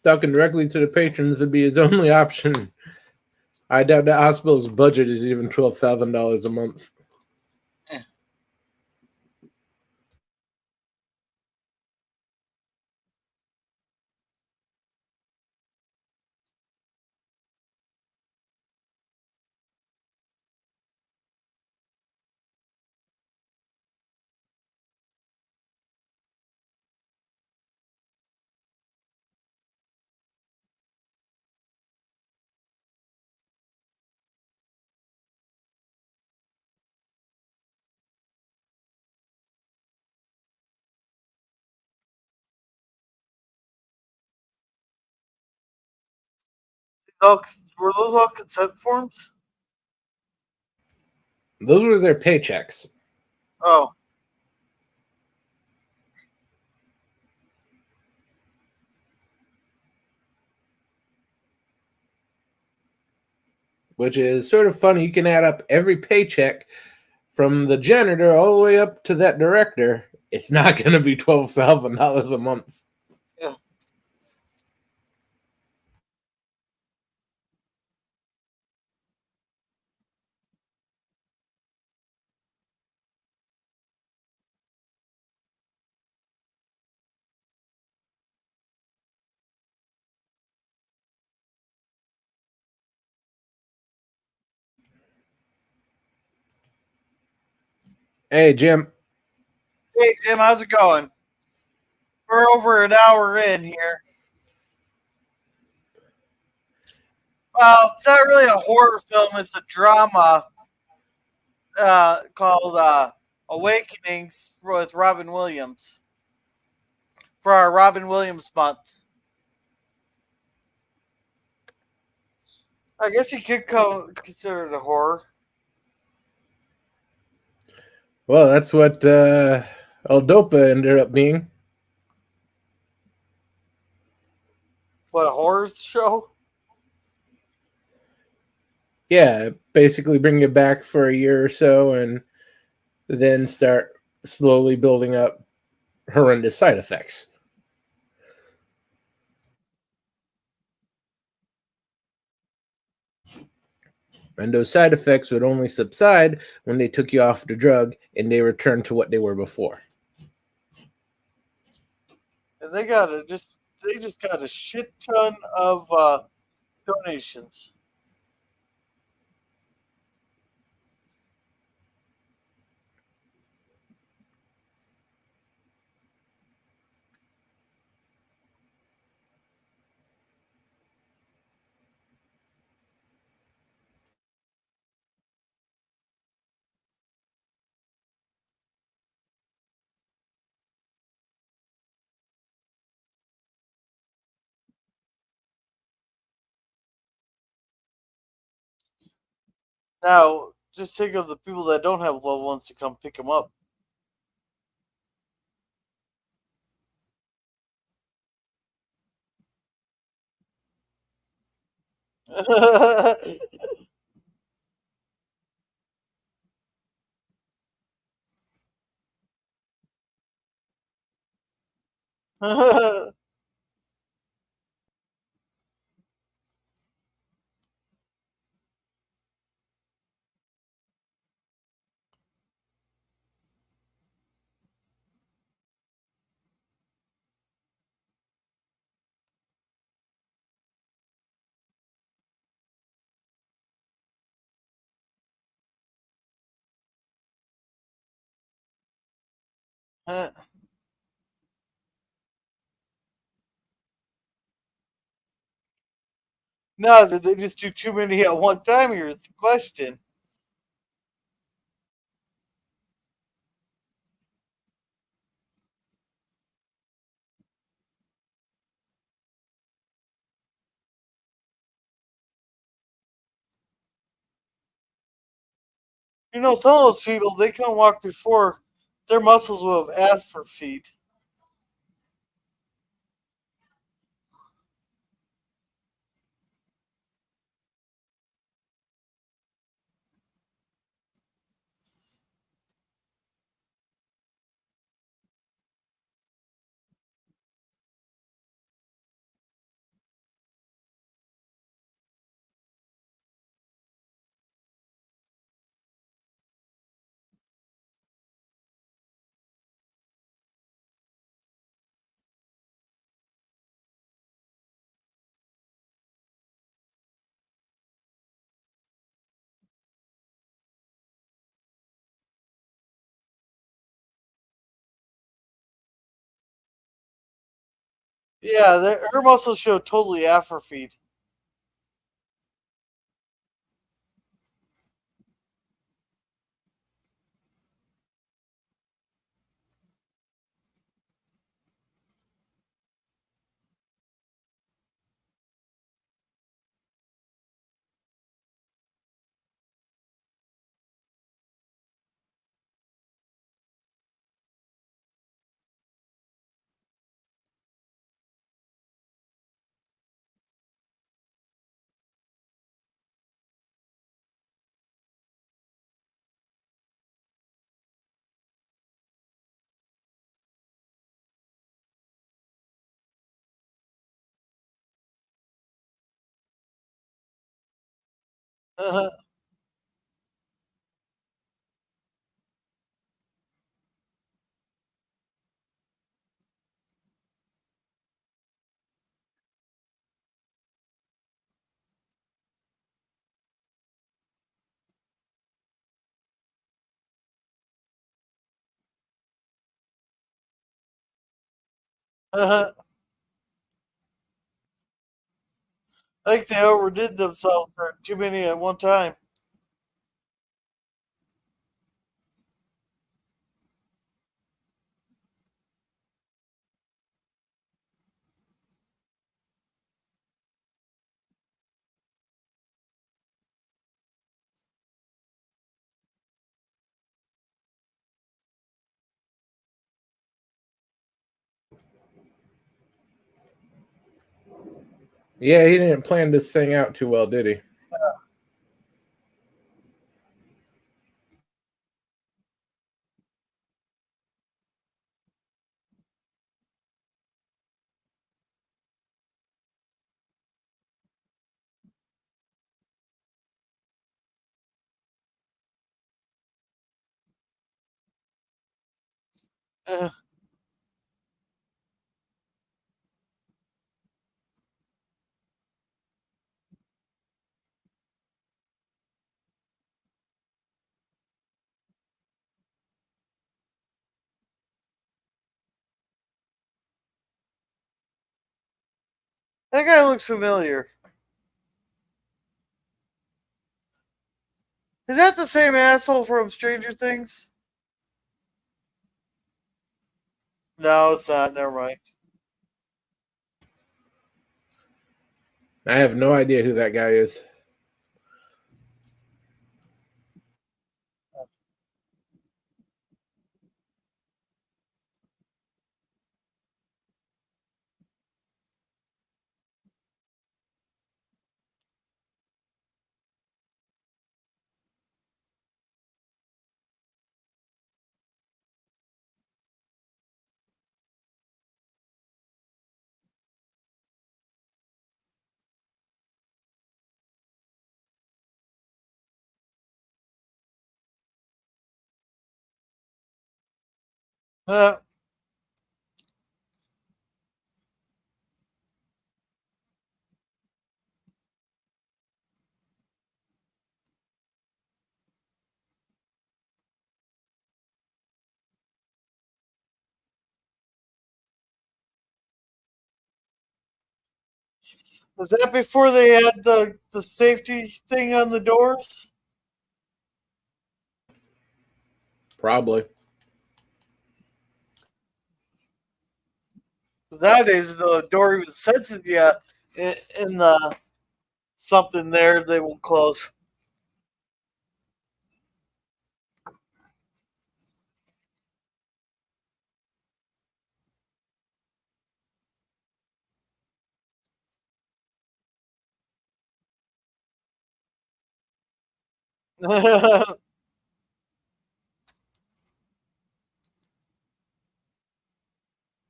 Talking directly to the patrons would be his only option. I doubt the hospital's budget is even $12,000 a month. Were those all consent forms? Those were their paychecks. Oh. Which is sort of funny. You can add up every paycheck from the janitor all the way up to that director. It's not going to be $12,000 a month. Yeah. Hey, Jim. Hey Jim, how's it going? We're over an hour in here. Well, it's not really a horror film. It's a drama called Awakenings with Robin Williams for our Robin Williams month. I guess you could consider it a horror. Well, that's what L-DOPA ended up being. What, a horror show? Yeah, basically bring you back for a year or so and then start slowly building up horrendous side effects. And those side effects would only subside when they took you off the drug and they returned to what they were before. And they just got a shit ton of donations. Now, just think of the people that don't have loved ones to come pick them up. No, did they just do too many at one time? Here's the question. You know, some of those people, they can't walk before their muscles will have atrophied. Yeah, her muscles show totally atrophied. I think they overdid themselves for too many at one time. Yeah, he didn't plan this thing out too well, did he? Uh, that guy looks familiar. Is that the same asshole from Stranger Things? No, it's not. Never mind. I have no idea who that guy is. Uh, was that before they had the safety thing on the doors? Probably. Nowadays, the door even senses you in the something there, they will close.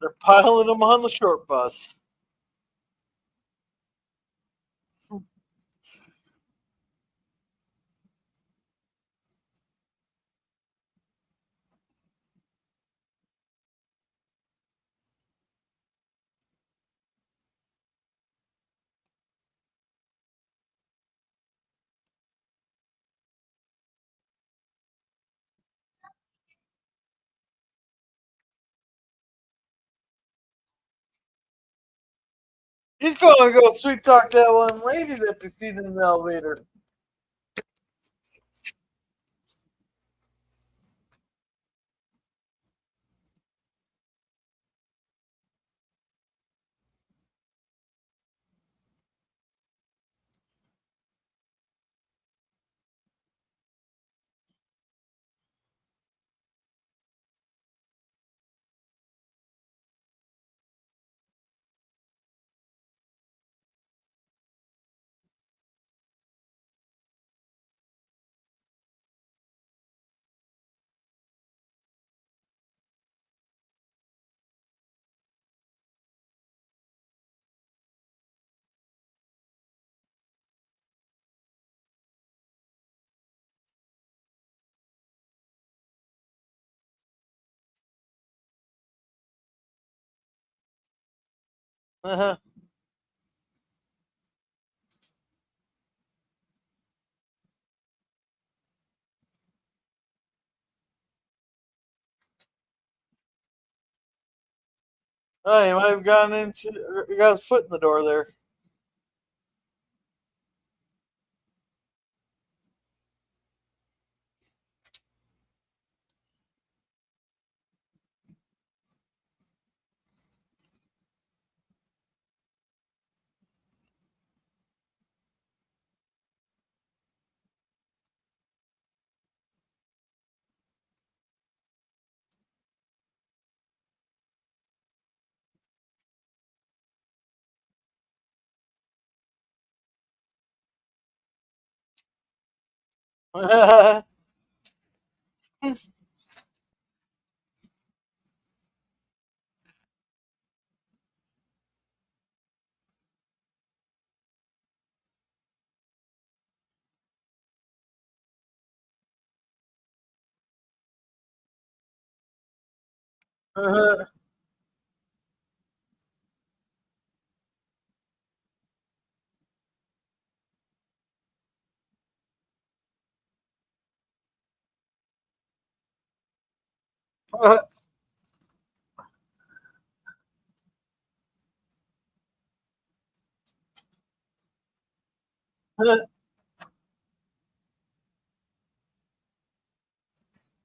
They're piling them on the short bus. He's going to go sweet talk that one lady that they seen in the elevator. Uh-huh. Oh, he might have gone into, got his foot in the door there.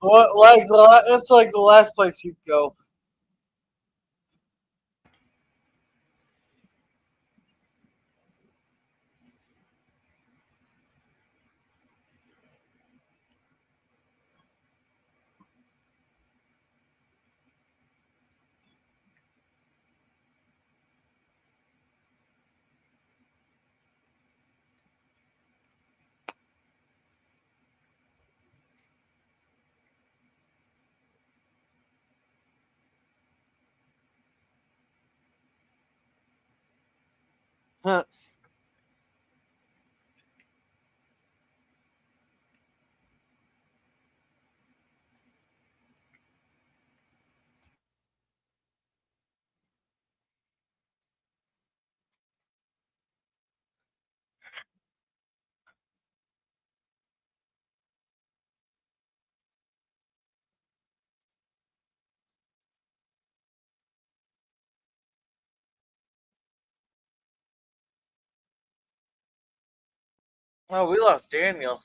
What it's like the last place you'd go. Oh, we lost Daniel.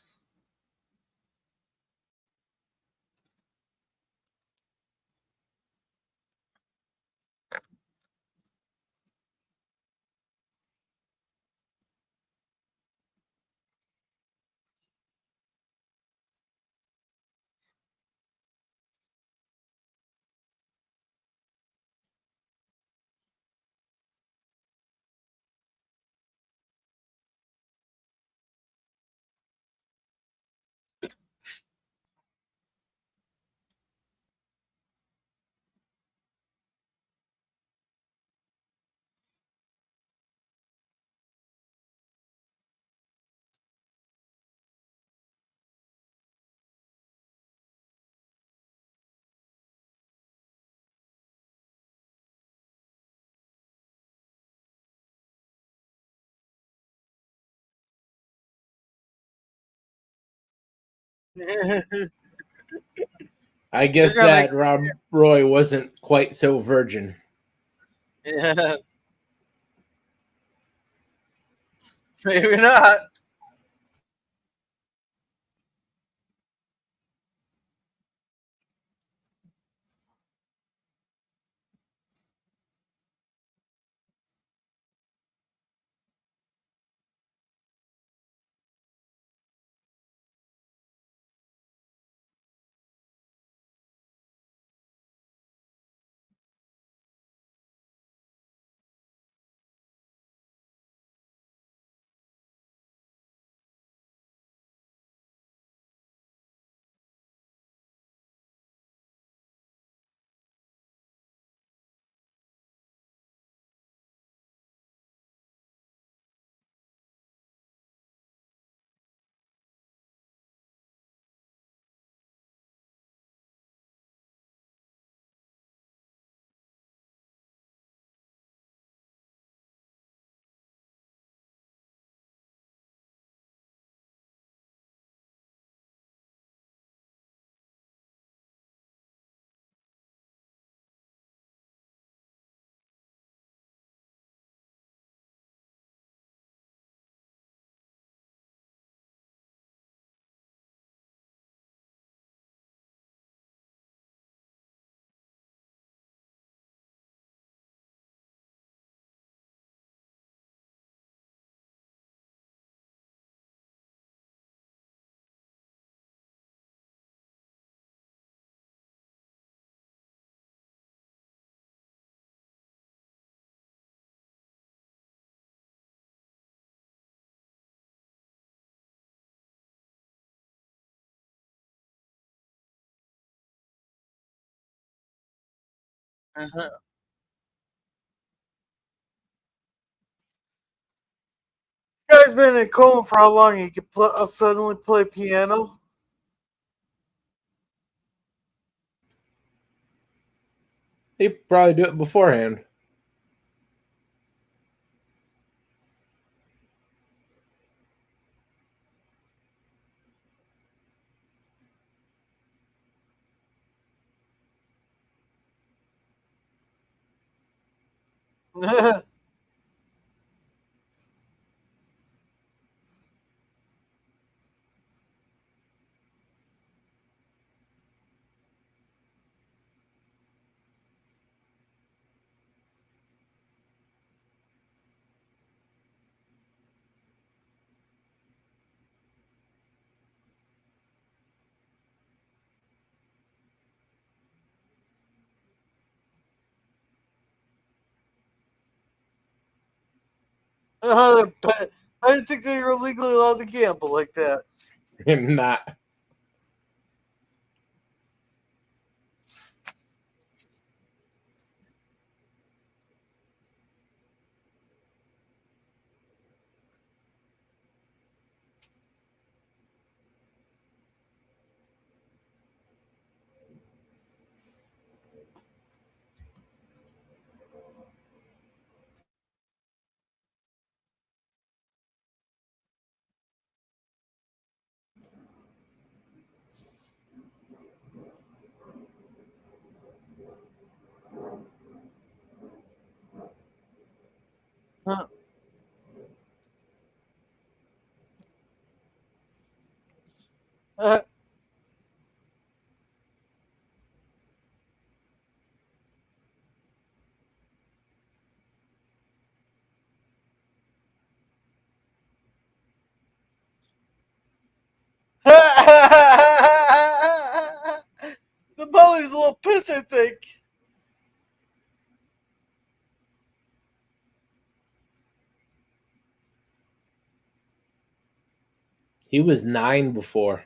I guess You're gonna- that Rob Roy wasn't quite so virgin. Yeah. Maybe not. Uh-huh. This guy's been in coma for how long? He could suddenly play piano? He probably do it beforehand. I didn't think they were legally allowed to gamble like that. Not. Huh. Uh, the mother's a little pissed, I think. He was 9 before.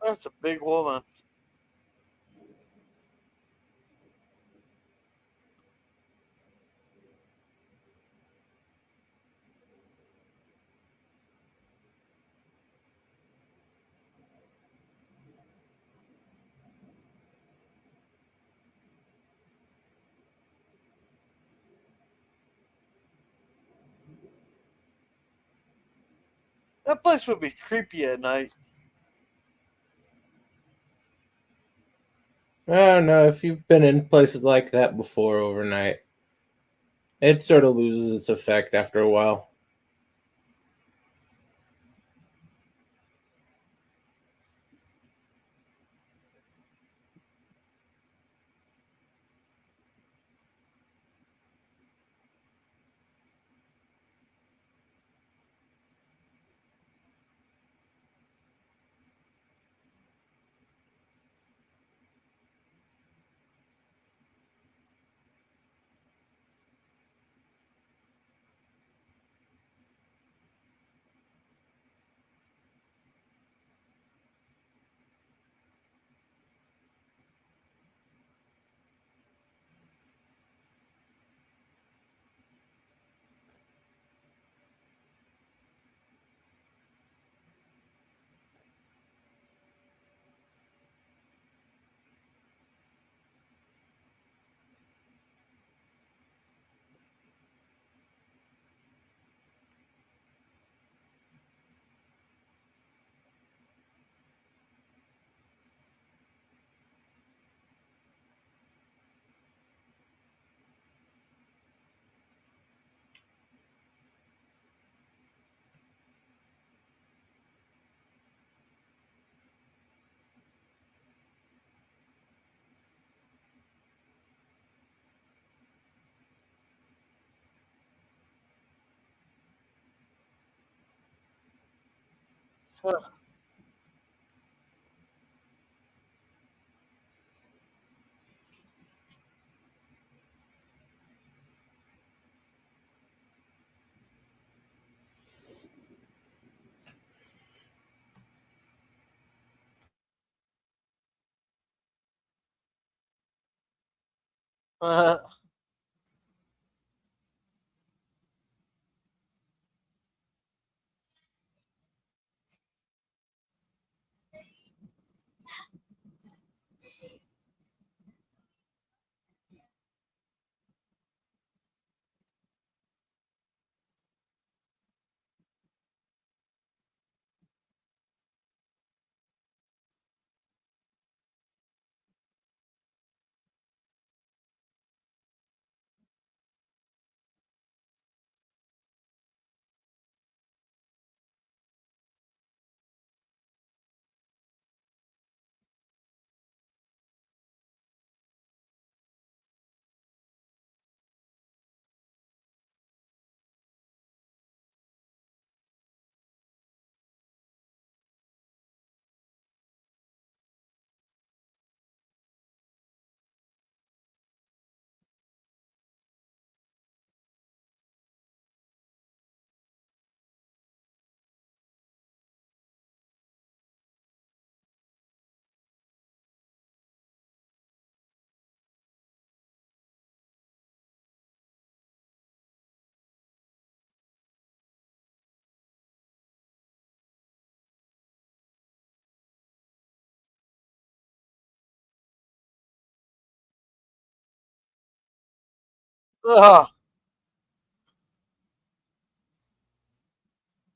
That's a big woman. That place would be creepy at night. I don't know if you've been in places like that before overnight. It sort of loses its effect after a while. Ugh.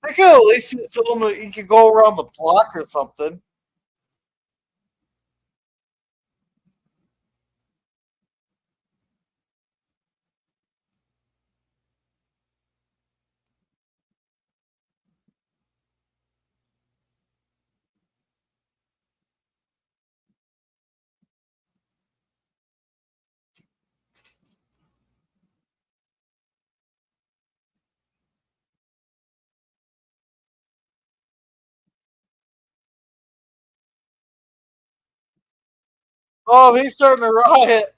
I could at least told him he could go around the block or something. Oh, he's starting to riot.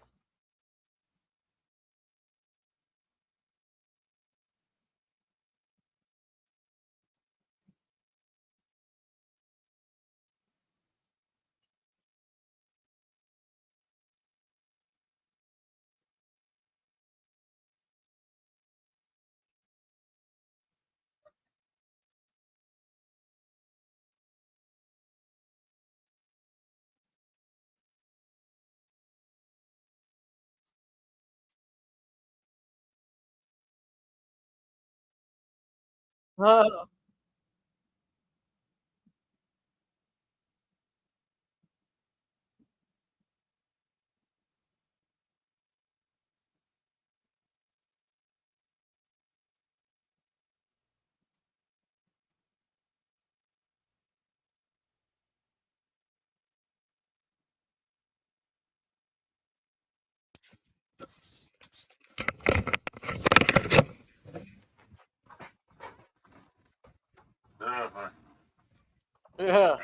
Uh, yeah.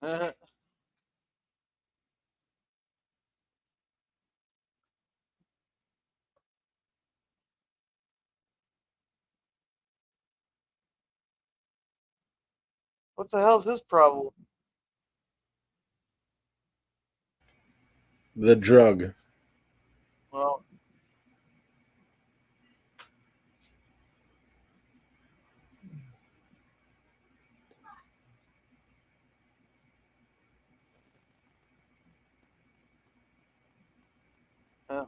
Uh, what the hell's his problem? The drug. Well, yeah.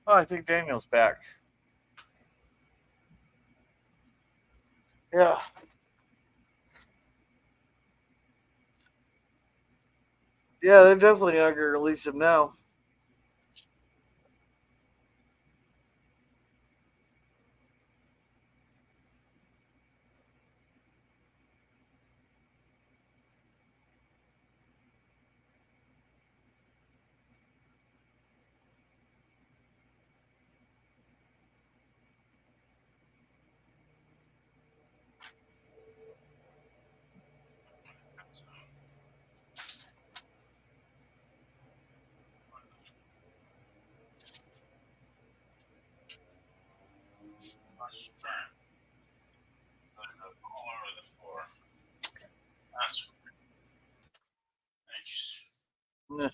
Oh, I think Daniel's back. Yeah. Yeah, they're definitely not going to release him now. All over the floor. That's thanks. Yeah.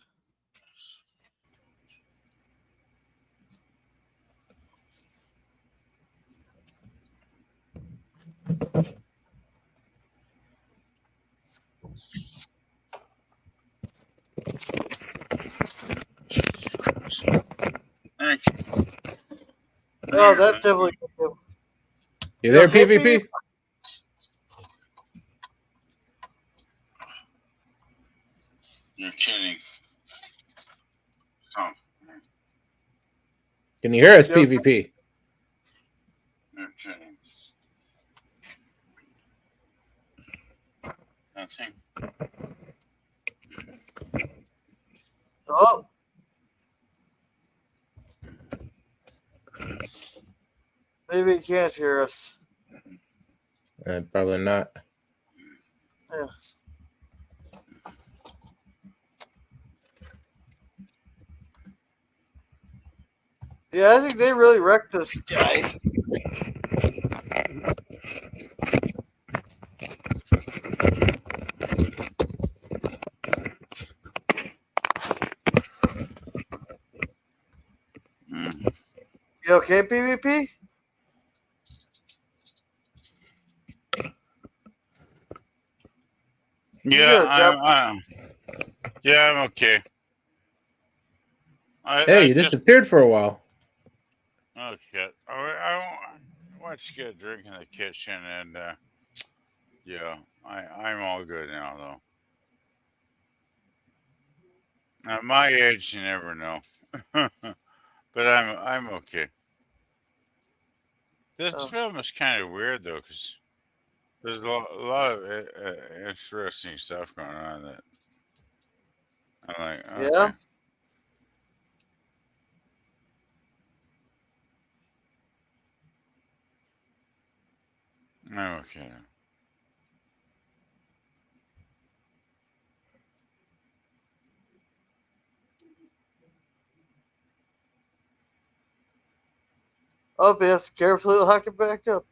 Thank you. Oh, that's definitely. You there, okay, PvP? You're kidding. Oh, Can you hear us, Yep. PvP? you're kidding. Nothing. Oh. Maybe he can't hear us. Probably not. Yeah. Yeah, I think they really wrecked this guy. You okay, PvP? Yeah, Yeah, yeah, I'm okay. Hey, I you just disappeared for a while. oh shit. much get a drink in the kitchen, and yeah, I'm all good now though. At my age, you never know. But I'm okay. This Oh, film is kind of weird though, because there's a lot of interesting stuff going on that I'm like, yeah. okay, I'm okay. Oh, yes. Carefully lock it back up.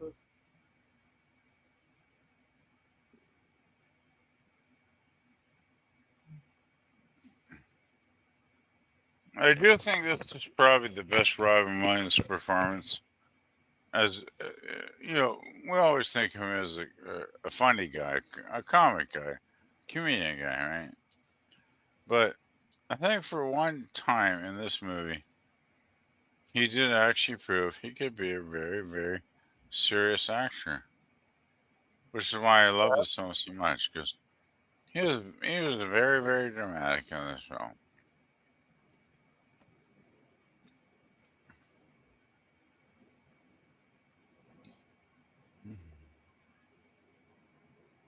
I do think this is probably the best Robin Williams performance. As you know, we always think of him as a funny guy, a comic guy, comedian guy, right? But I think for one time in this movie, he did actually prove he could be a very, very serious actor, which is why I love this film so much because he was very, very dramatic in this film.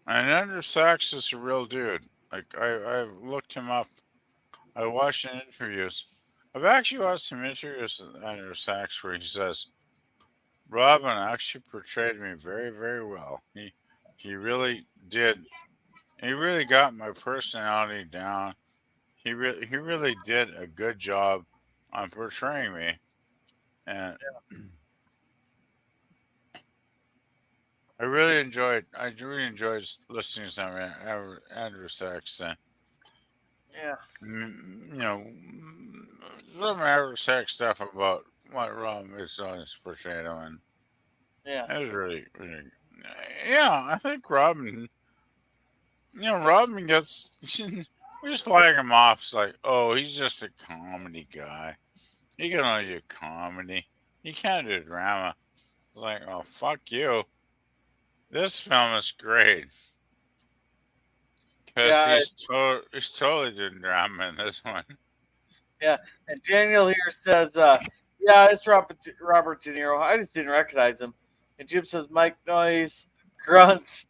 And Andrew Sachs is a real dude. Like I've looked him up. I watched interviews. I've actually watched some interviews with Andrew Sachs where he says Robin actually portrayed me very, very well. He really did. He really got my personality down. He really did a good job on portraying me, and I really enjoyed listening to some Andrew Sachs. Yeah. Some Andrew Sachs stuff about what Robin is portrayed on. Yeah. It was really, really, yeah. I think Robin. Robin gets. We just slag him off. It's like, oh, he's just a comedy guy. He can only do comedy. He can't do drama. It's like, oh, fuck you. This film is great because Yeah. he's totally doing drama in this one. Yeah. And Daniel here says, yeah, it's Robert De Niro. I just didn't recognize him. And Jim says, Mike Noise, grunts.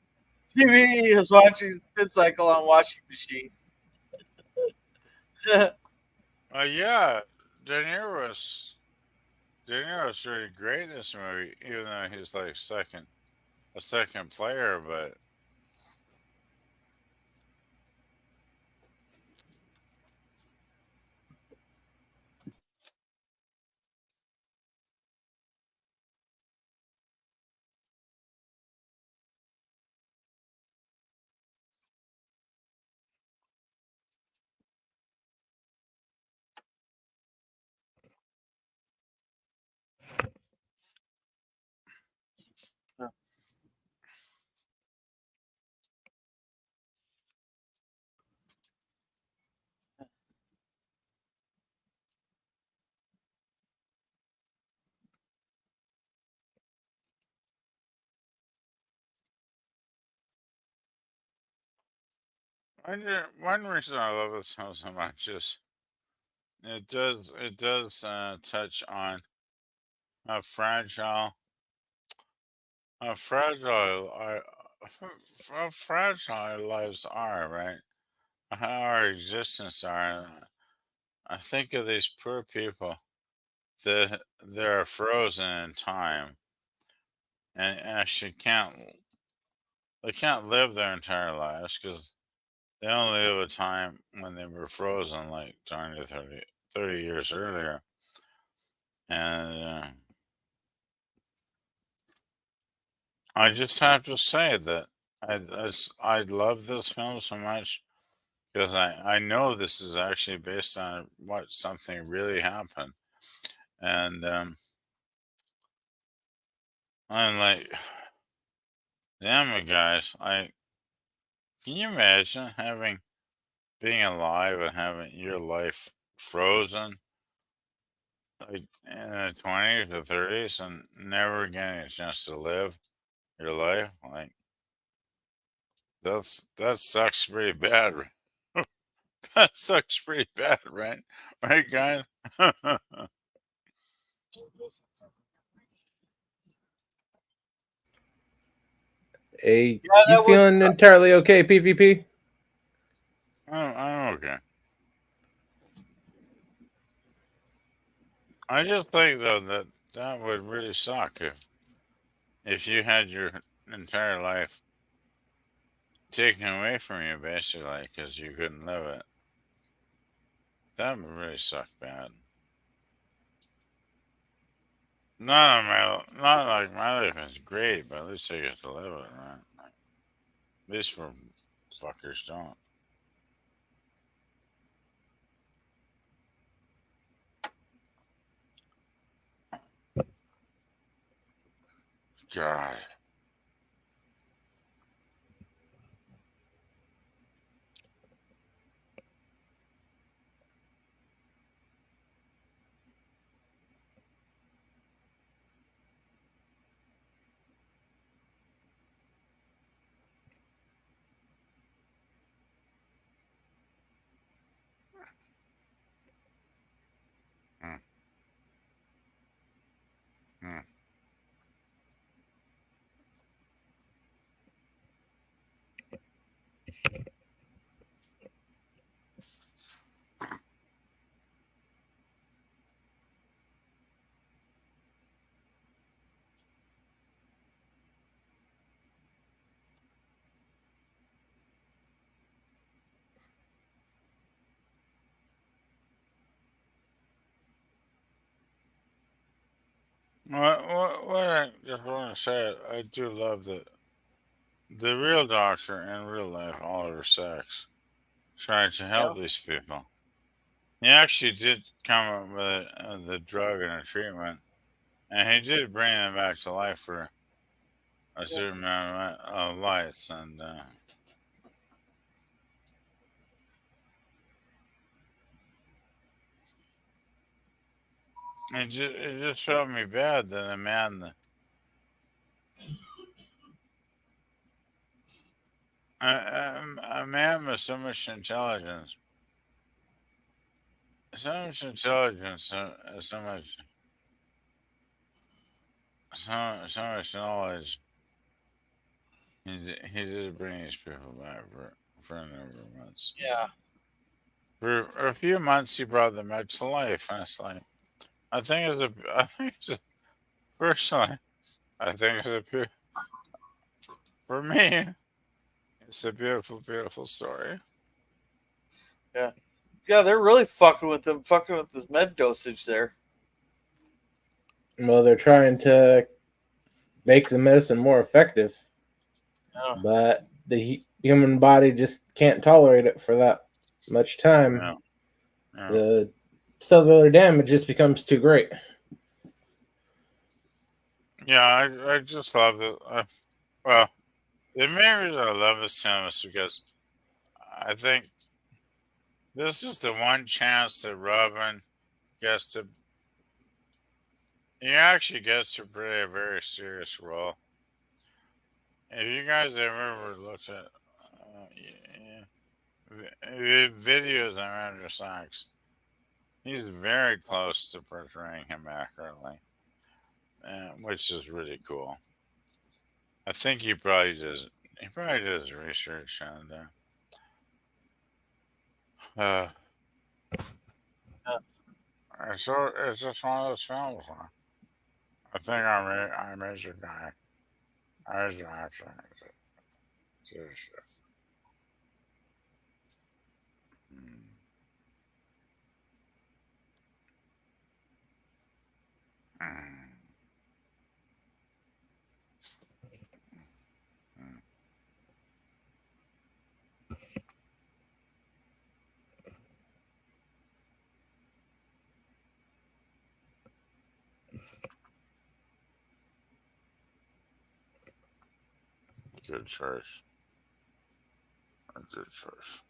TV is watching spin cycle on washing machine. Yeah, De Niro's De Niro's really great in this movie, even though he's like a second player. But one reason I love this film so much is it does touch on how fragile how fragile our how fragile our lives are, right? How our existence are. I think of these poor people that they're frozen in time and actually can't live their entire lives because they only live a time when they were frozen, like 20 to 30 years earlier. And I just have to say that I love this film so much because I know this is actually based on what something really happened. And I'm like, damn it, guys. Can you imagine being alive and having your life frozen like in the 20s or 30s and never getting a chance to live your life, like that sucks pretty bad. That sucks pretty bad, right? Right, guys? Hey, Yeah, you that was feeling entirely okay, PvP? I'm okay. I just think though that that would really suck if you had your entire life taken away from you basically because you couldn't live it. That would really suck bad. Not like my life is great, but at least I get to live it, right? Like, at least for fuckers don't. God. Mm, mm. What I just want to say, I do love that the real doctor in real life, Oliver Sacks, tried to yeah, help these people. He actually did come up with the drug and a treatment, and he did bring them back to life for a yeah, certain amount of lights, and it just felt me bad that a man with so much intelligence, so much knowledge. He did bring these people back for a number of months. yeah. For a few months, he brought them back to life. And it's like, personally, I think it's for me, it's a beautiful, beautiful story. Yeah. Yeah, they're really fucking with him, fucking with his med dosage there. Well, they're trying to make the medicine more effective, Yeah. but the human body just can't tolerate it for that much time. Yeah, yeah, The cellular damage just becomes too great. yeah. I just love it. Well, the main reason I love this film is because I think this is the one chance that Robin gets to. He actually gets to play a very serious role. If you guys ever looked at videos on Andrew Sachs, he's very close to portraying him accurately, which is really cool. I think he probably does. He probably does research, and Yeah. it's just one of those films. I think I'm a guy. As an actor. Just, mm, mm, mm. Good choice. A good choice.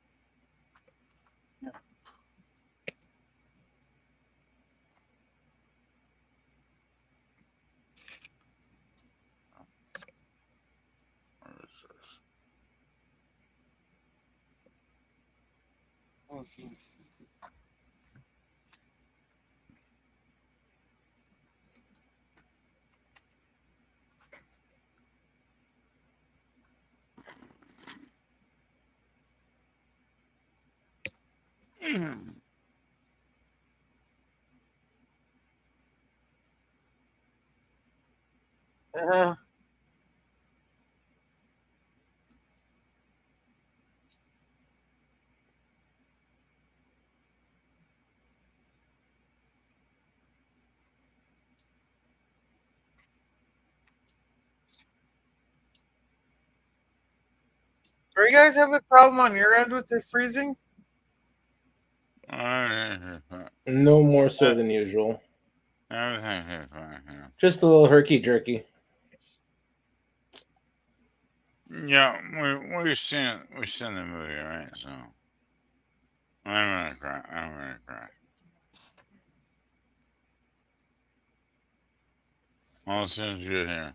Mhm. Uh, are you guys having a problem on your end with the freezing? No more so than usual. Everything is fine. Just a little herky jerky. Yeah, we've seen the movie, right? So I'm gonna cry. I'm gonna cry. All seems good here.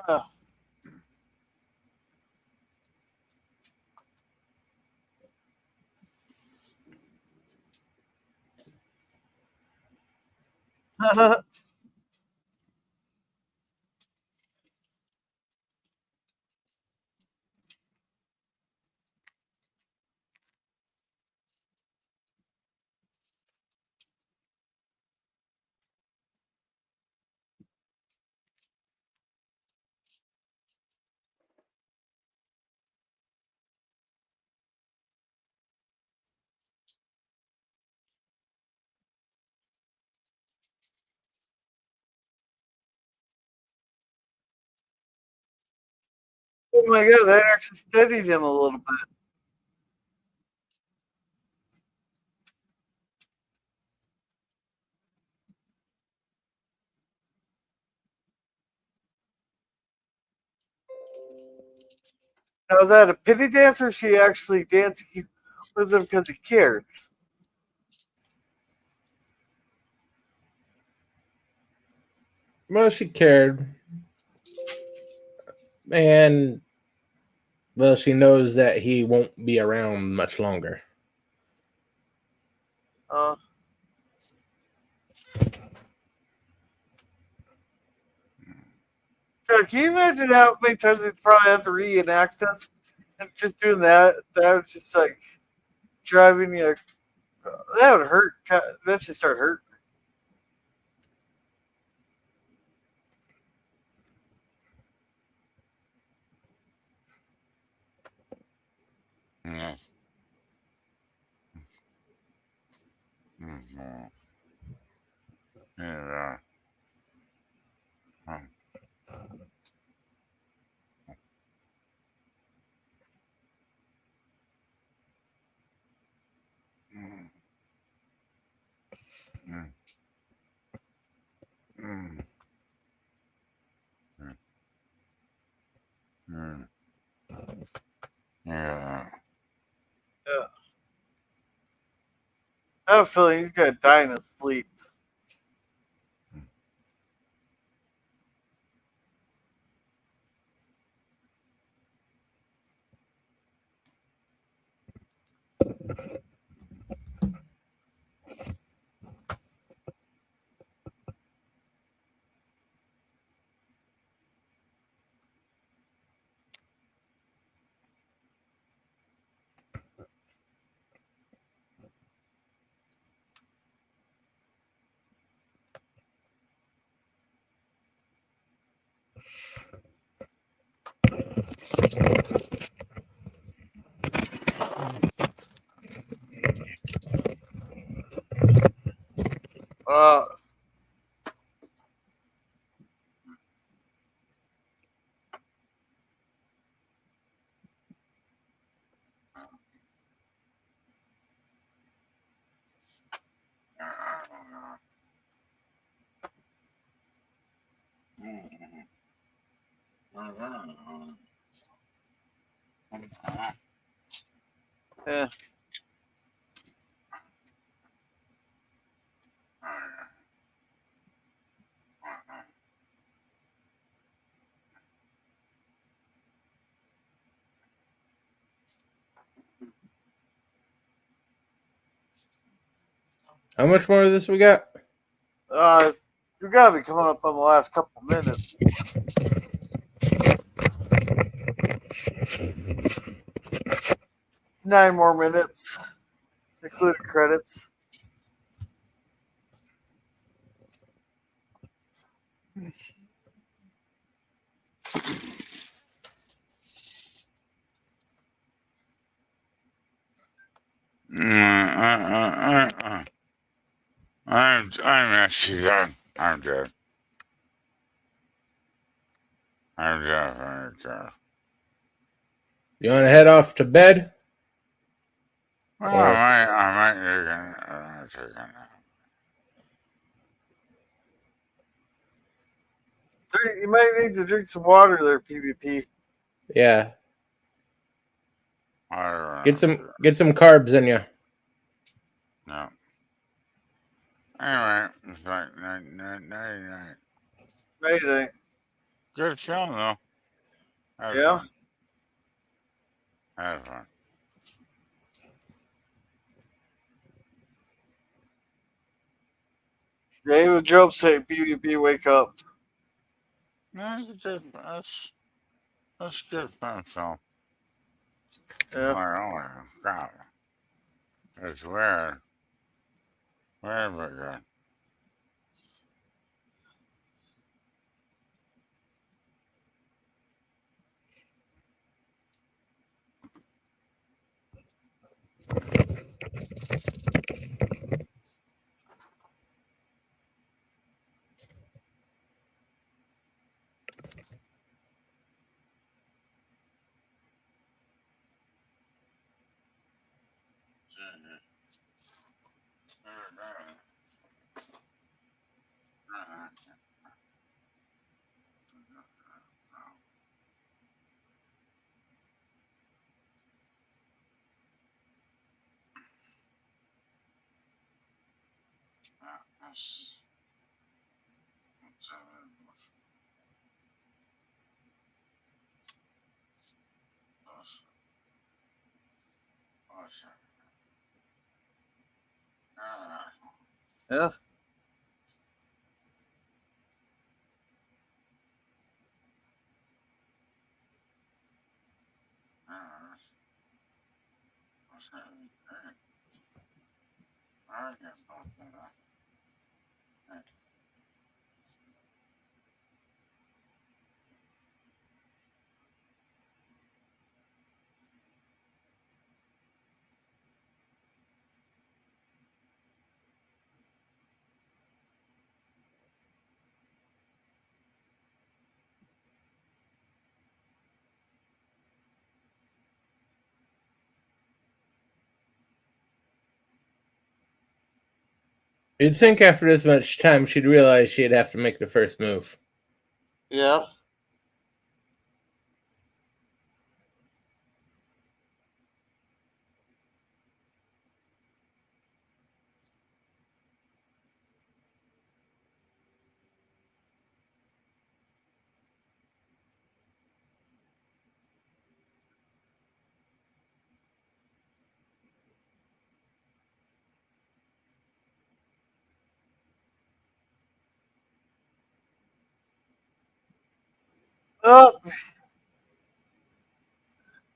Uh, oh my god, that actually steadied him a little bit. Now that a pity dancer, she actually dancing with him because he cares. Well, she cared. And, well, she knows that he won't be around much longer. Uh, God, can you imagine how many times they probably have to reenact this? And just doing that, that was just like driving you. That would hurt. That should start hurting. Yeah. Mhm. Yeah. Mm, mm, mm, mm, mm. Yeah. Yeah. I have a feeling he's gonna die in his sleep. Uh, Yeah. How much more of this we got? You gotta be coming up on the last couple minutes. 9 more minutes, including credits. I'm actually done. I'm dead. I'm dead. You want to head off to bed? Well, Or- I might take a nap. You might need to drink some water there, PvP. Yeah. I don't know. Get some carbs in you. No. Anyway, it's like night. Mayday. Good film though. Had Yeah. fun. Had fun. David Job say PvP wake up. That's a good. That's good fun film. Yeah. Oh my God. It's weird. Weird but good. Yeah. You'd think after this much time she'd realize she'd have to make the first move. Yeah. Oh,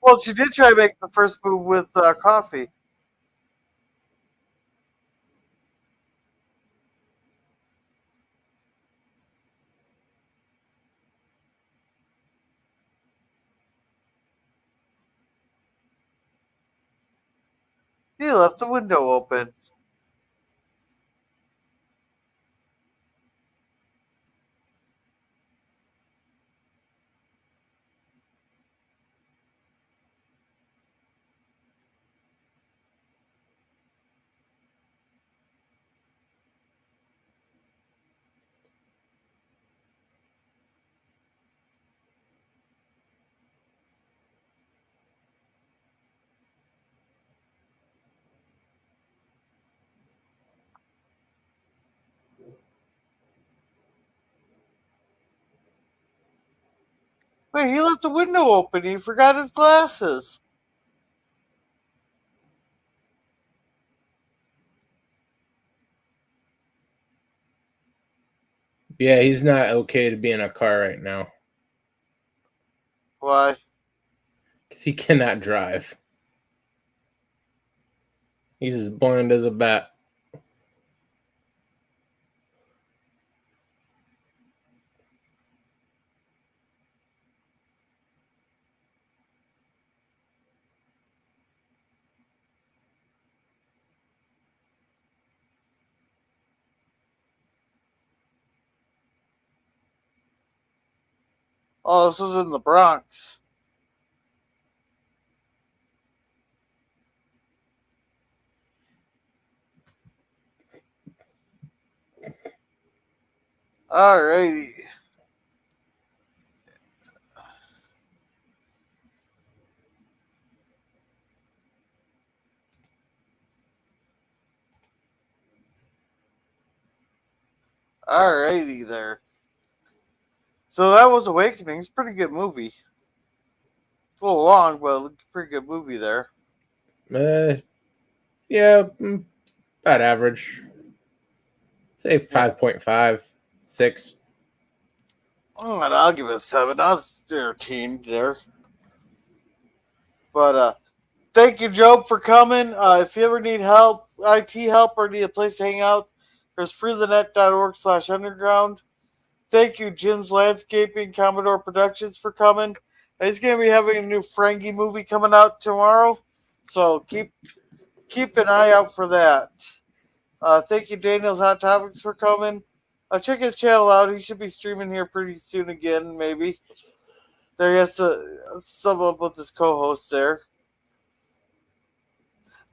well, she did try to make the first move with coffee. He left the window open. Wait, he left the window open. He forgot his glasses. Yeah, he's not okay to be in a car right now Why? because he cannot drive. He's as blind as a bat. Oh, this was in the Bronx. Alrighty. Alrighty there. So that was Awakenings. Pretty good movie. It's a little long, but pretty good movie there. Yeah, about average. Say 5.5, 6. I'll give it a 7. I was entertained there. But thank you, Job, for coming. If you ever need help, IT help, or need a place to hang out, there's freethenet.org/underground. Thank you, Jim's Landscaping, Commodore Productions, for coming. He's going to be having a new Frankie movie coming out tomorrow, so keep an eye out for that. Thank you, Daniel's Hot Topics, for coming. Check his channel out. He should be streaming here pretty soon again, maybe. There he has to sum up with his co-host there.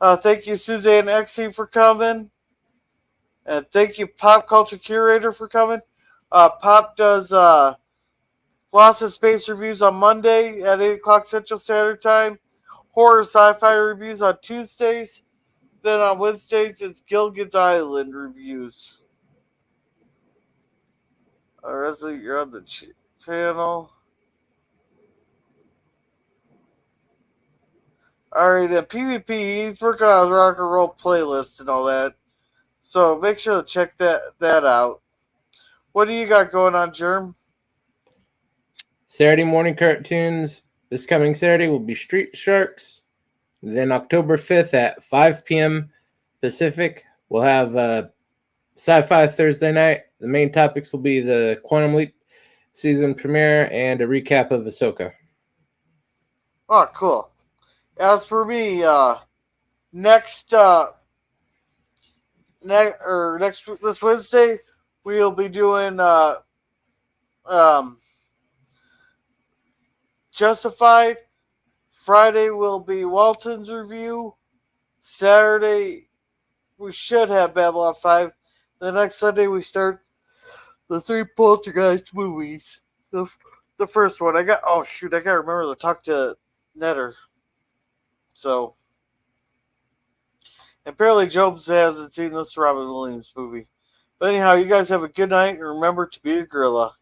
Thank you, Suzanne Exie, for coming. And thank you, Pop Culture Curator, for coming. Pop does Lost in Space reviews on Monday at 8 o'clock Central Standard Time. Horror sci-fi reviews on Tuesdays. Then on Wednesdays, it's Gilligan's Island reviews. Leslie, you're on the channel. Alright, then PvP, he's working on his rock and roll playlist and all that. So make sure to check that out. What do you got going on, Germ? Saturday morning cartoons. This coming Saturday will be Street Sharks. Then October 5th at 5 p.m. Pacific, we'll have Sci-Fi Thursday night. The main topics will be the Quantum Leap season premiere and a recap of Ahsoka. Oh, cool. As for me, this Wednesday, we'll be doing Justified. Friday will be Walton's review. Saturday, we should have Babylon 5. The next Sunday, we start the 3 Poltergeist movies. The first one. I got to remember to talk to Netter. So, apparently Jobs hasn't seen this Robin Williams movie. But anyhow, you guys have a good night, and remember to be a gorilla.